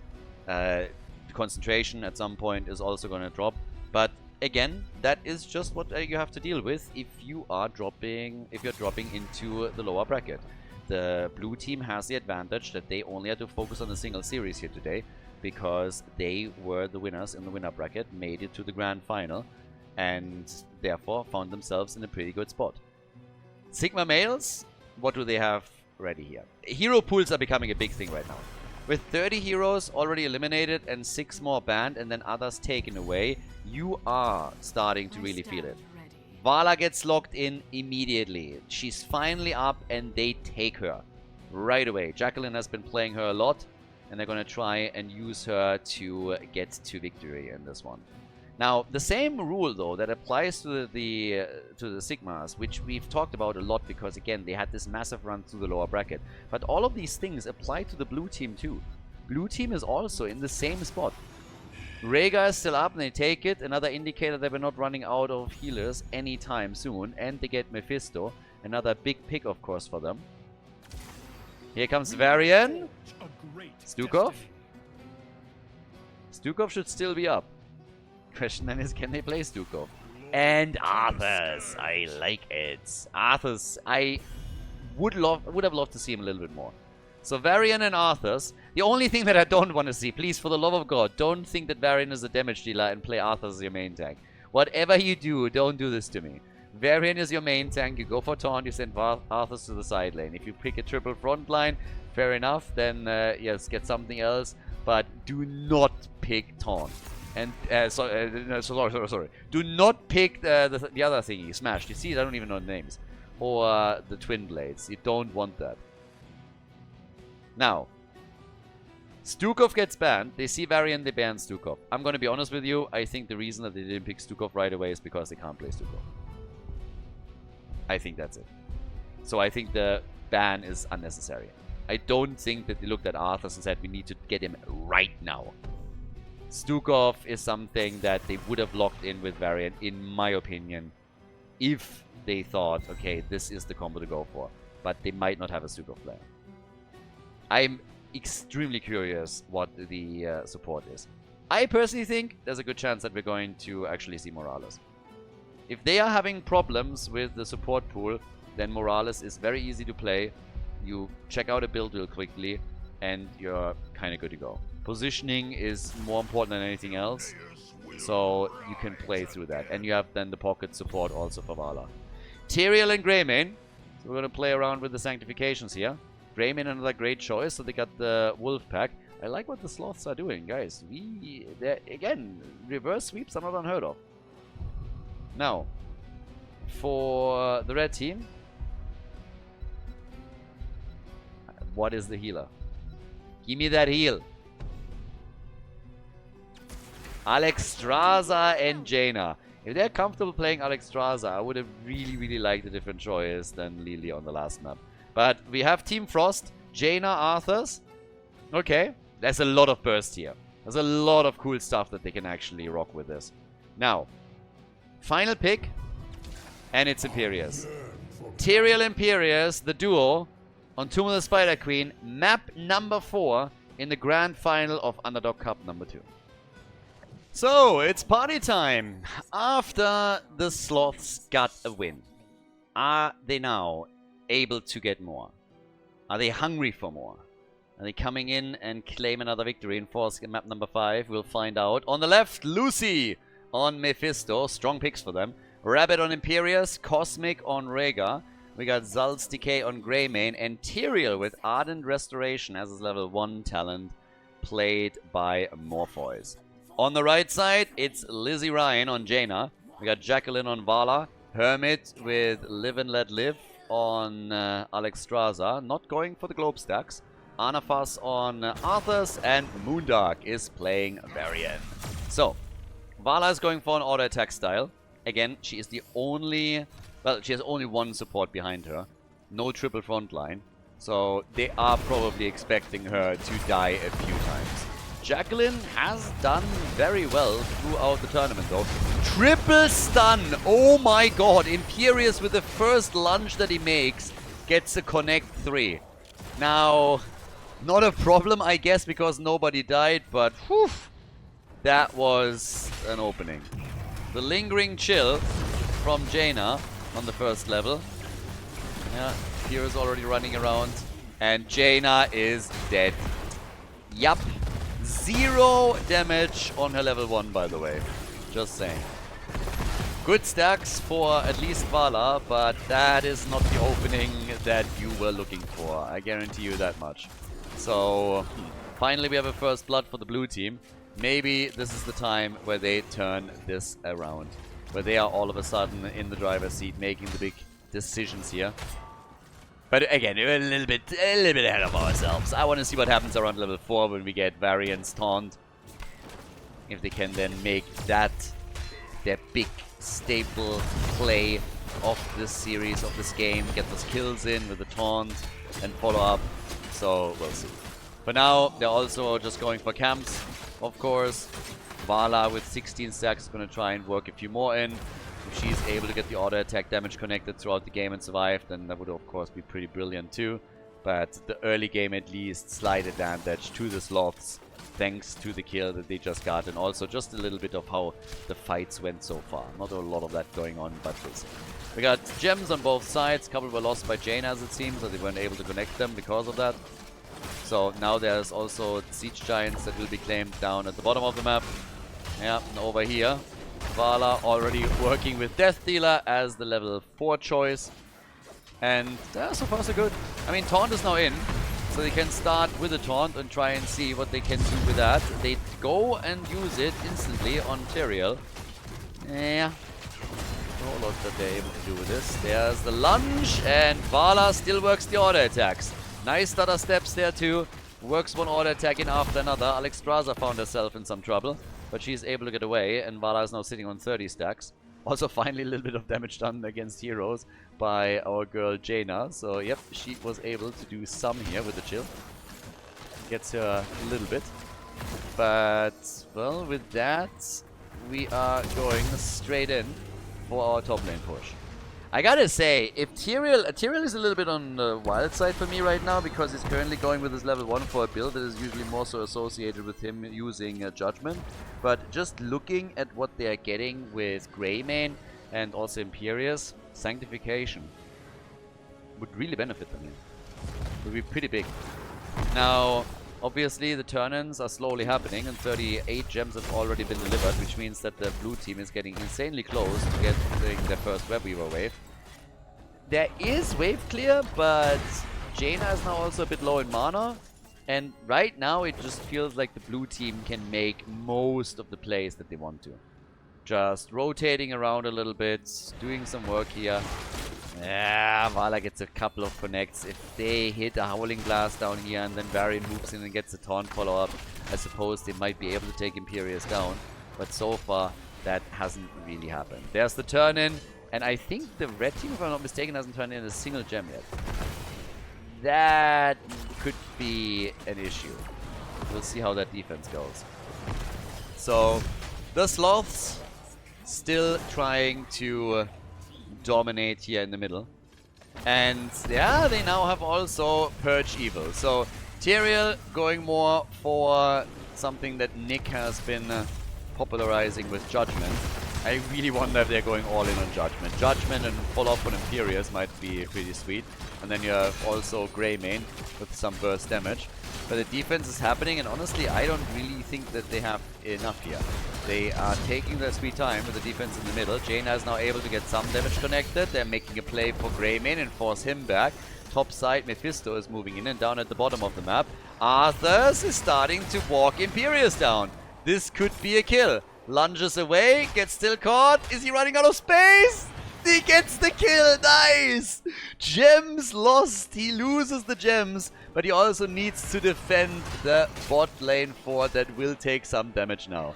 Concentration at some point is also going to drop. But again, that is just what you have to deal with if you are dropping into the lower bracket. The blue team has the advantage that they only had to focus on a single series here today, because they were the winners in the winner bracket, made it to the grand final, and therefore found themselves in a pretty good spot. Sigma males, what do they have ready here? Hero pools are becoming a big thing right now. With 30 heroes already eliminated and 6 more banned and then others taken away, you are starting to really feel it. Vala gets locked in immediately. She's finally up and they take her right away. Jacqueline has been playing her a lot, and they're going to try and use her to get to victory in this one. Now, the same rule, though, that applies to the Sigmas, which we've talked about a lot because, again, they had this massive run through the lower bracket. But all of these things apply to the blue team, too. Blue team is also in the same spot. Rhaegar is still up and they take it. Another indicator that we're not running out of healers anytime soon. And they get Mephisto. Another big pick, of course, for them. Here comes Varian. Stukov. Stukov should still be up. Question then is, can they play Stukov? And Arthas. I like it. Arthas. I would have loved to see him a little bit more. So Varian and Arthas. The only thing that I don't want to see, please, for the love of God, don't think that Varian is a damage dealer and play Arthas as your main tank. Whatever you do, don't do this to me. Varian is your main tank. You go for taunt, you send Arthas to the side lane. If you pick a triple front line, fair enough, then yes, get something else. But do not pick taunt. And sorry. Do not pick the other thingy, Smash. You see, I don't even know the names. Or the Twin Blades. You don't want that. Now, Stukov gets banned. They see Varian, they ban Stukov. I'm going to be honest with you. I think the reason that they didn't pick Stukov right away is because they can't play Stukov. I think that's it. So I think the ban is unnecessary. I don't think that they looked at Arthas and said, we need to get him right now. Stukov is something that they would have locked in with Varian, in my opinion, if they thought, okay, this is the combo to go for. But they might not have a Stukov player. I'm extremely curious what the support is. I personally think there's a good chance that we're going to actually see Morales. If they are having problems with the support pool, then Morales is very easy to play. You check out a build real quickly, and you're kind of good to go. Positioning is more important than anything else, so you can play through that. And you have then the pocket support also for Vala. Tyrael and Greymane. So we're going to play around with the sanctifications here. Greymane, another great choice, so they got the Wolf Pack. I like what the Sloths are doing, guys. Again, reverse sweeps are not unheard of. Now, for the red team, what is the healer? Give me that heal. Alexstrasza and Jaina. If they're comfortable playing Alexstrasza, I would have really liked a different choice than Lily on the last map. But we have Team Frost, Jaina, Arthas. Okay, there's a lot of burst here. There's a lot of cool stuff that they can actually rock with this. Now, final pick, and it's Imperius. Tyrael Imperius, the duo, on Tomb of the Spider Queen, map number 4 in the grand final of Underdog Cup number 2. So, it's party time. After the Sloths got a win, are they now able to get more? Are they hungry for more? Are they coming in and claim another victory in force in map number 5? We'll find out. On the left, Lucy on Mephisto. Strong picks for them. Rabbit on Imperius. Cosmic on Rhaegar. We got Zal's Decay on Greymane. And Tyrael with Ardent Restoration as his level 1 talent, played by Morpheus. On the right side, it's Lizzie Ryan on Jaina. We got Jacqueline on Vala. Hermit with Live and Let Live on Alexstrasza, not going for the globe stacks. Anafas on Arthas, and Moondark is playing Varian. So, Vala is going for an auto attack style. Again, she is the only, well, she has only one support behind her. No triple front line. So, they are probably expecting her to die a few times. Jacqueline has done very well throughout the tournament though. Triple stun! Oh my god! Imperius with the first lunge that he makes gets a connect 3. Now, not a problem, I guess, because nobody died, but whew, that was an opening. The lingering chill from Jaina on the first level. Yeah, Heroes already running around, and Jaina is dead. Yup. 0 damage on her level 1, by the way. Just saying. Good stacks for at least Vala, but that is not the opening that you were looking for. I guarantee you that much. So, finally we have a first blood for the blue team. Maybe this is the time where they turn this around. Where they are all of a sudden in the driver's seat making the big decisions here. But again, we're a little bit ahead of ourselves. I want to see what happens around level 4 when we get Variance Taunt. If they can then make that their big staple play of this series, of this game. Get those kills in with the taunt and follow up. So we'll see. For now, they're also just going for camps, of course. Vala with 16 stacks is going to try and work a few more in. If she's able to get the auto attack damage connected throughout the game and survive, then that would of course be pretty brilliant too. But the early game at least, slight advantage to the Sloths, thanks to the kill that they just got, and also just a little bit of how the fights went so far. Not a lot of that going on, but we'll see. We got gems on both sides. A couple were lost by Jaina, as it seems, so they weren't able to connect them because of that. So now there's also Siege Giants that will be claimed down at the bottom of the map. Yeah, and over here, Vala already working with Death Dealer as the level 4 choice. And so far so good. I mean, Taunt is now in, so they can start with a Taunt and try and see what they can do with that. They go and use it instantly on Tyrael. Yeah. A lot that they're able to do with this. There's the lunge, and Vala still works the auto attacks. Nice stutter steps there too. Works one auto attack in after another. Alexstrasza found herself in some trouble, but she's able to get away, and Vala is now sitting on 30 stacks. Also finally a little bit of damage done against Heroes by our girl Jaina. So yep, she was able to do some here with the chill. Gets her a little bit. But, well, with that, we are going straight in for our top lane push. I gotta say, if Tyrael is a little bit on the wild side for me right now, because he's currently going with his level 1 for a build that is usually more so associated with him using Judgment. But just looking at what they are getting with Greymane and also Imperius, Sanctification would really benefit them. Would be pretty big. Now, obviously the turn-ins are slowly happening, and 38 gems have already been delivered, which means that the blue team is getting insanely close to getting their first Web Weaver wave. There is wave clear, but Jaina is now also a bit low in mana, and right now it just feels like the blue team can make most of the plays that they want to. Just rotating around a little bit, doing some work here. Yeah, Vala gets a couple of connects. If they hit a Howling Blast down here and then Varian moves in and gets a taunt follow-up, I suppose they might be able to take Imperius down. But so far, that hasn't really happened. There's the turn-in, and I think the red team, if I'm not mistaken, hasn't turned in a single gem yet. That could be an issue. We'll see how that defense goes. So, the Sloths still trying to dominate here in the middle. And yeah, they now have also Purge Evil. So Tyrael going more for something that Nick has been popularizing with Judgment. I really wonder if they're going all in on Judgment. Judgment and follow up on Imperius might be pretty sweet. And then you have also Greymane with some burst damage. But the defense is happening, and honestly, I don't really think that they have enough here. They are taking their sweet time with the defense in the middle. Jaina is now able to get some damage connected. They're making a play for Greymane and force him back. Top side, Mephisto is moving in, and down at the bottom of the map, Arthas is starting to walk Imperius down. This could be a kill. Lunges away, gets still caught. Is he running out of space? He gets the kill, nice! Gems lost, he loses the gems, but he also needs to defend the bot lane fort that will take some damage now.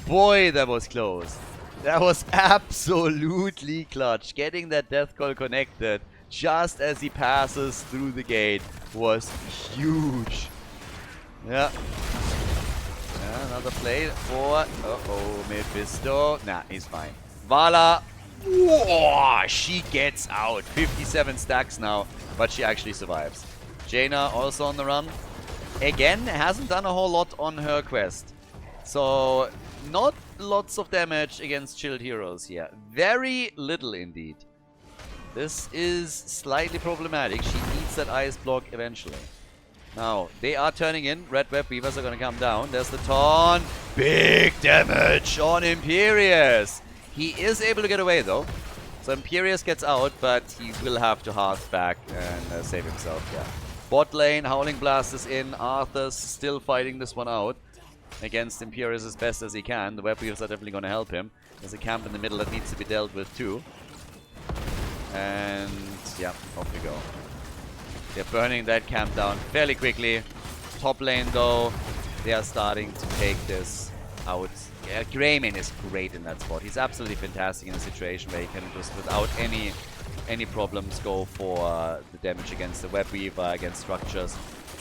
Boy, that was close. That was absolutely clutch. Getting that death call connected just as he passes through the gate was huge. Yeah. Another play for... Uh-oh, Mephisto. Nah, he's fine. Vala Whoa, she gets out. 57 stacks now, but she actually survives. Jaina also on the run. Again, hasn't done a whole lot on her quest. So, not lots of damage against chilled heroes here. Very little indeed. This is slightly problematic. She needs that ice block eventually. Now, they are turning in. Red Web Weavers are going to come down. There's the taunt. Big damage on Imperius. He is able to get away though. So Imperius gets out, but he will have to hearth back and save himself. Yeah. Bot lane, Howling Blast is in. Arthur's still fighting this one out against Imperius as best as he can. The Web Weavers are definitely going to help him. There's a camp in the middle that needs to be dealt with too. And yeah, off we go. They're burning that camp down fairly quickly. Top lane though, they are starting to take this out. Yeah, Greymane is great in that spot. He's absolutely fantastic in a situation where he can just, without any problems, go for the damage against the Web Weaver, against structures.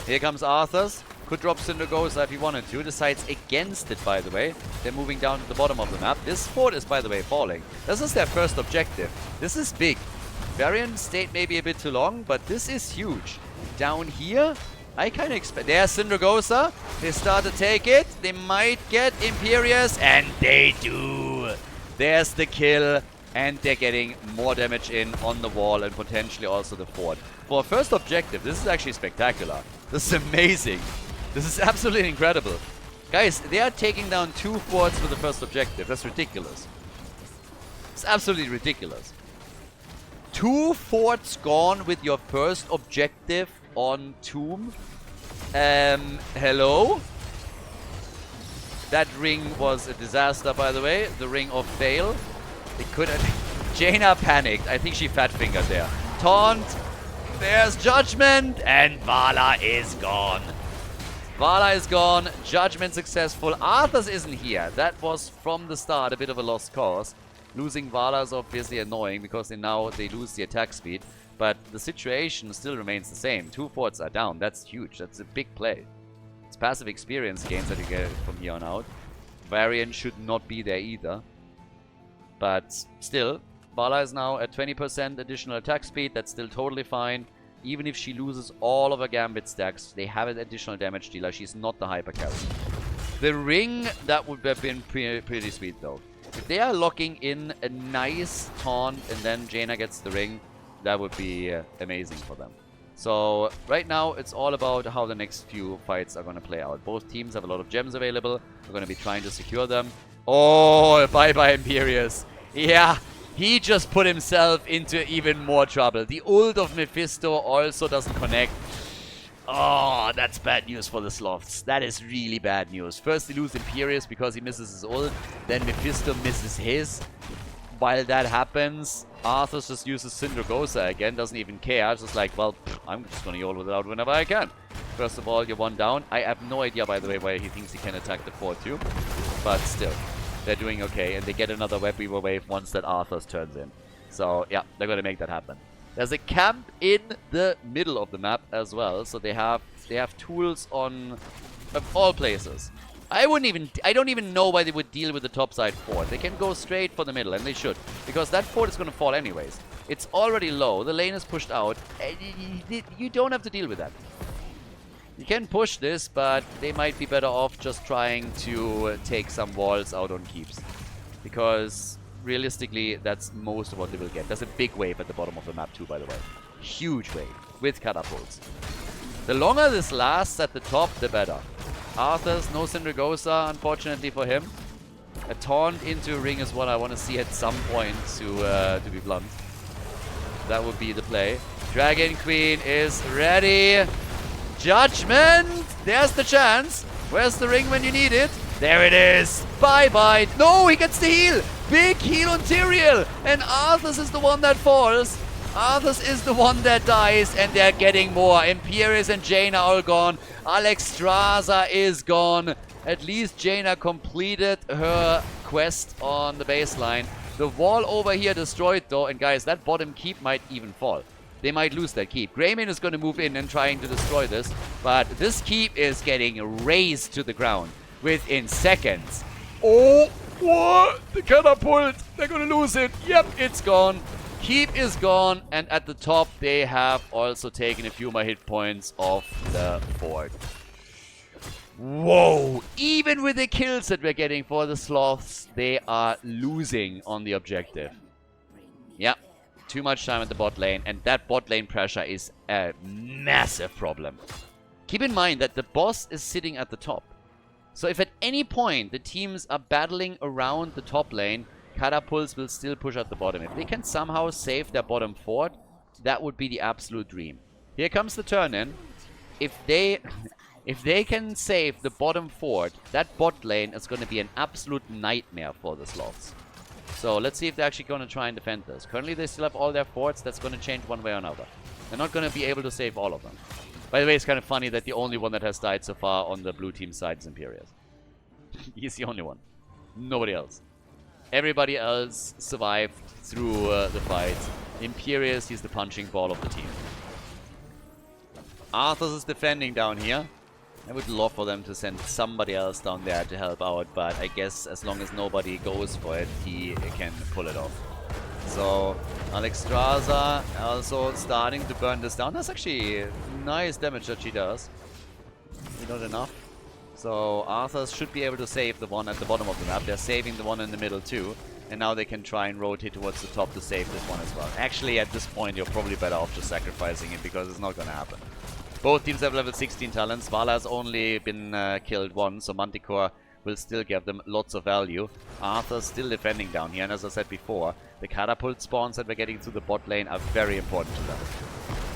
Here comes Arthur's. Could drop Cindergosa if he wanted to. Decides against it, by the way. They're moving down to the bottom of the map. This fort is, by the way, falling. This is their first objective. This is big. Varian stayed maybe a bit too long, but this is huge. Down here, I kind of expect... There's Cindergosa. They start to take it. They might get Imperius, and they do. There's the kill, and they're getting more damage in on the wall and potentially also the fort. For a first objective, this is actually spectacular. This is amazing. This is absolutely incredible. Guys, they are taking down 2 forts for the first objective. That's ridiculous. It's absolutely ridiculous. 2 forts gone with your first objective on Tomb. Hello? That ring was a disaster, by the way. The ring of fail. They could have... Jaina panicked. I think she fat-fingered there. Taunt. There's Judgment. And Vala is gone. Vala is gone. Judgment successful. Arthur's isn't here. That was from the start a bit of a lost cause. Losing Vala is obviously annoying because they lose the attack speed. But the situation still remains the same. 2 forts are down. That's huge. That's a big play. It's passive experience gains that you get from here on out. Varian should not be there either. But still, Vala is now at 20% additional attack speed. That's still totally fine. Even if she loses all of her Gambit stacks, they have an additional damage dealer. She's not the hyper carry. The ring, that would have been pretty sweet though. If they are locking in a nice taunt and then Jaina gets the ring, that would be amazing for them. So right now it's all about how the next few fights are going to play out. Both teams have a lot of gems available. We're going to be trying to secure them. Oh, bye-bye Imperius. Yeah, he just put himself into even more trouble. The ult of Mephisto also doesn't connect. Oh, that's bad news for the Sloths. That is really bad news. First, they lose Imperius because he misses his ult. Then Mephisto misses his. While that happens, Arthur just uses Cindergosa again. Doesn't even care. It's just like, well, I'm just going to YOLO it out whenever I can. First of all, you're 1 down. I have no idea, by the way, why he thinks he can attack the fort too. But still, they're doing okay. And they get another Web Weaver wave once that Arthur's turns in. So, yeah, they're going to make that happen. There's a camp in the middle of the map as well. So they have tools on all places. I don't even know why they would deal with the topside fort. They can go straight for the middle, and they should. Because that fort is going to fall anyways. It's already low. The lane is pushed out. You don't have to deal with that. You can push this, but they might be better off just trying to take some walls out on keeps. Because realistically, that's most of what they will get. There's a big wave at the bottom of the map too, by the way. Huge wave with catapults. The longer this lasts at the top, the better. Arthur's no Cindergosa, unfortunately for him. A taunt into a ring is what I want to see at some point, to be blunt. That would be the play. Dragon Queen is ready. Judgment! There's the chance. Where's the ring when you need it? There it is. Bye-bye. No, he gets the heal. Big heal on Tyrael. And Arthur's is the one that falls. Arthur's is the one that dies, and they're getting more. Imperius and Jaina are all gone. Alexstrasza is gone. At least Jaina completed her quest on the baseline. The wall over here destroyed though, and guys, that bottom keep might even fall. They might lose that keep. Greymane is going to move in and trying to destroy this, but this keep is getting razed to the ground within seconds. Oh, What? The catapult! They're gonna lose it! Yep, it's gone. Keep is gone, and at the top they have also taken a few more hit points off the fort. Whoa! Even with the kills that we're getting for the sloths, they are losing on the objective. Yeah, too much time at the bot lane, and that bot lane pressure is a massive problem. Keep in mind that the boss is sitting at the top. So if at any point the teams are battling around the top lane, catapults will still push at the bottom. If they can somehow save their bottom fort, that would be the absolute dream. Here comes the turn in. If they can save the bottom fort, that bot lane is going to be an absolute nightmare for the sloths. So let's see if they're actually going to try and defend this. Currently they still have all their forts. That's going to change one way or another. They're not going to be able to save all of them. By the way, it's kind of funny that the only one that has died so far on the blue team side is Imperius. He's the only one. Nobody else. Everybody else survived through the fight. Imperius, he's the punching ball of the team. Arthas is defending down here. I would love for them to send somebody else down there to help out, but I guess as long as nobody goes for it, he can pull it off. So, Alexstrasza also starting to burn this down. That's actually nice damage that she does. Maybe not enough. So, Arthas should be able to save the one at the bottom of the map. They're saving the one in the middle too. And now they can try and rotate towards the top to save this one as well. Actually, at this point, you're probably better off just sacrificing it because it's not going to happen. Both teams have level 16 talents. Vala has only been killed once, so Manticore will still give them lots of value. Arthur's still defending down here, and as I said before, the catapult spawns that we're getting through the bot lane are very important to them.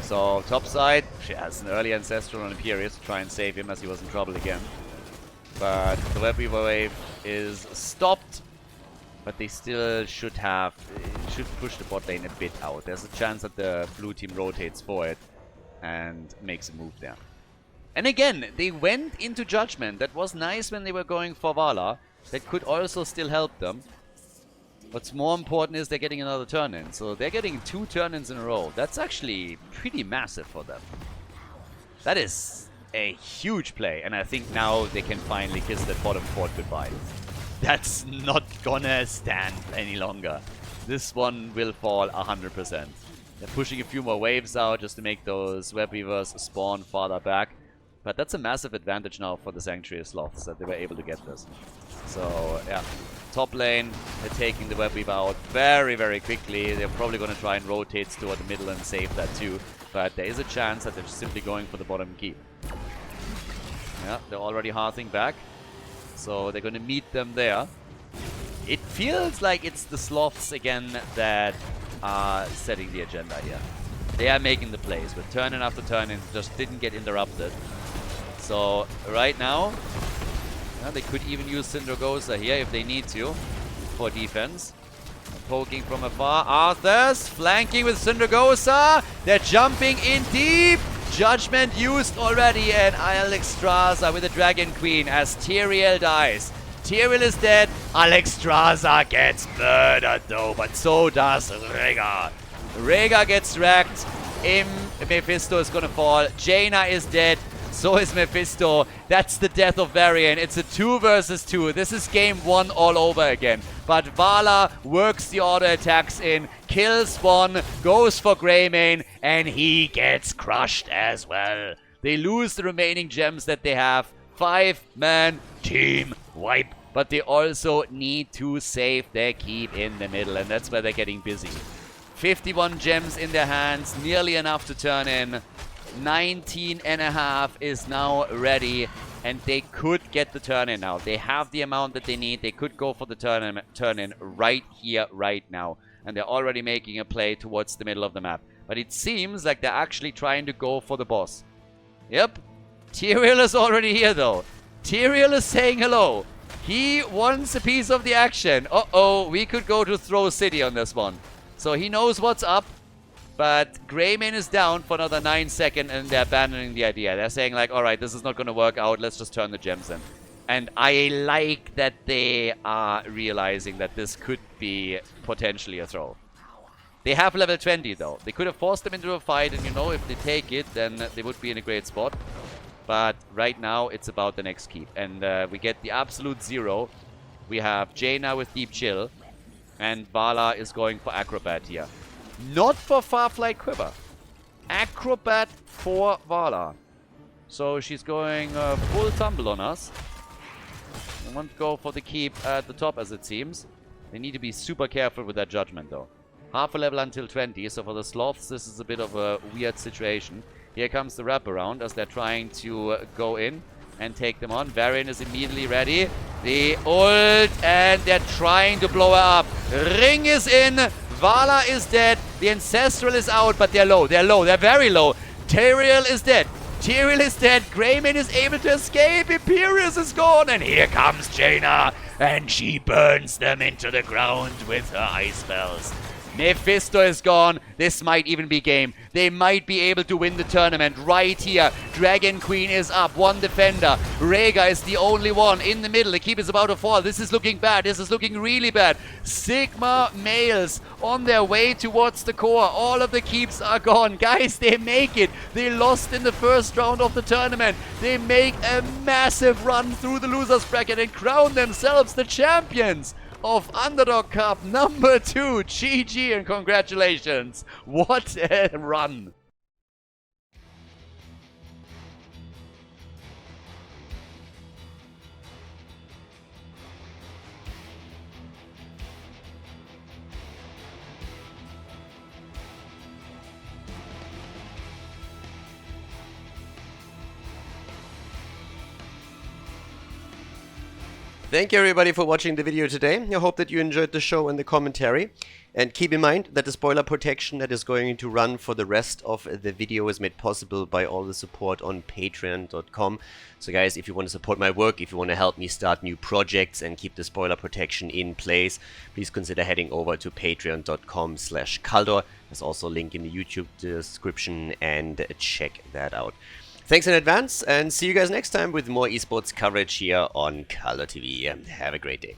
So, top side, she has an early Ancestral on Imperius to try and save him as he was in trouble again. But the Web Weaver wave is stopped, but they still should push the bot lane a bit out. There's a chance that the blue team rotates for it and makes a move there. And again, they went into Judgment. That was nice when they were going for Vala. That could also still help them. What's more important is they're getting another turn-in. So they're getting 2 turn-ins in a row. That's actually pretty massive for them. That is a huge play. And I think now they can finally kiss that bottom fort goodbye. That's not gonna stand any longer. This one will fall 100%. They're pushing a few more waves out just to make those Web Weavers spawn farther back. But that's a massive advantage now for the Sanctuary Sloths that they were able to get this. So, yeah. Top lane, they're taking the Web Weaver out very, very quickly. They're probably going to try and rotate toward the middle and save that too. But there is a chance that they're simply going for the bottom keep. Yeah, they're already hearthing back. So they're going to meet them there. It feels like it's the Sloths again that are setting the agenda here. They are making the plays, but turn-in after turn-in just didn't get interrupted. So right now, they could even use Syndragosa here if they need to for defense. Poking from afar. Arthas flanking with Syndragosa. They're jumping in deep. Judgment used already, and Alexstrasza with the Dragon Queen as Tyrael dies. Tyrael is dead. Alexstrasza gets murdered though, but so does Rhaegar. Rhaegar gets wrecked. Mephisto is gonna fall. Jaina is dead. So is Mephisto. That's the death of Varian. It's a 2 versus 2. This is game 1 all over again. But Vala works the auto attacks in, kills one, goes for Greymane, and he gets crushed as well. They lose the remaining gems that they have. 5-man team wipe. But they also need to save their keep in the middle, and that's where they're getting busy. 51 gems in their hands, nearly enough to turn in. 19.5 is now ready, and they could get the turn-in now. They have the amount that they need. They could go for the turn-in right here, right now. And they're already making a play towards the middle of the map. But it seems like they're actually trying to go for the boss. Yep. Tyrael is already here, though. Tyrael is saying hello. He wants a piece of the action. Uh-oh, we could go to Throw City on this one. So he knows what's up. But Greymane is down for another 9 seconds, and they're abandoning the idea. They're saying like, alright, this is not going to work out. Let's just turn the gems in. And I like that they are realizing that this could be potentially a throw. They have level 20 though. They could have forced them into a fight, and you know, if they take it, then they would be in a great spot. But right now, it's about the next keep. And we get the absolute 0. We have Jaina with Deep Chill. And Vala is going for Acrobat here. Not for Farflight Quiver. Acrobat for Vala. So she's going full tumble on us. They won't go for the keep at the top as it seems. They need to be super careful with that judgment though. Half a level until 20, so for the Sloths this is a bit of a weird situation. Here comes the wraparound as they're trying to go in and take them on. Varian is immediately ready. The ult, and they're trying to blow her up. Ring is in. Vala is dead. The Ancestral is out, but they're low. They're low. They're very low. Tyrael is dead. Tyrael is dead. Greymane is able to escape. Imperius is gone. And here comes Jaina. And she burns them into the ground with her ice spells. Mephisto is gone. This might even be game. They might be able to win the tournament right here. Dragon Queen is up. One defender. Rhaegar is the only one in the middle. The keep is about to fall. This is looking bad. This is looking really bad. Sigma males on their way towards the core. All of the keeps are gone. Guys, they make it. They lost in the first round of the tournament. They make a massive run through the losers bracket and crown themselves the champions of Underdog Cup number 2. GG and congratulations. What a run. Thank you everybody for watching the video today. I hope that you enjoyed the show and the commentary. And keep in mind that the spoiler protection that is going to run for the rest of the video is made possible by all the support on patreon.com. So guys, if you want to support my work, if you want to help me start new projects and keep the spoiler protection in place, please consider heading over to patreon.com/Khaldor. There's also a link in the YouTube description and check that out. Thanks in advance, and see you guys next time with more esports coverage here on Khaldor TV. Have a great day.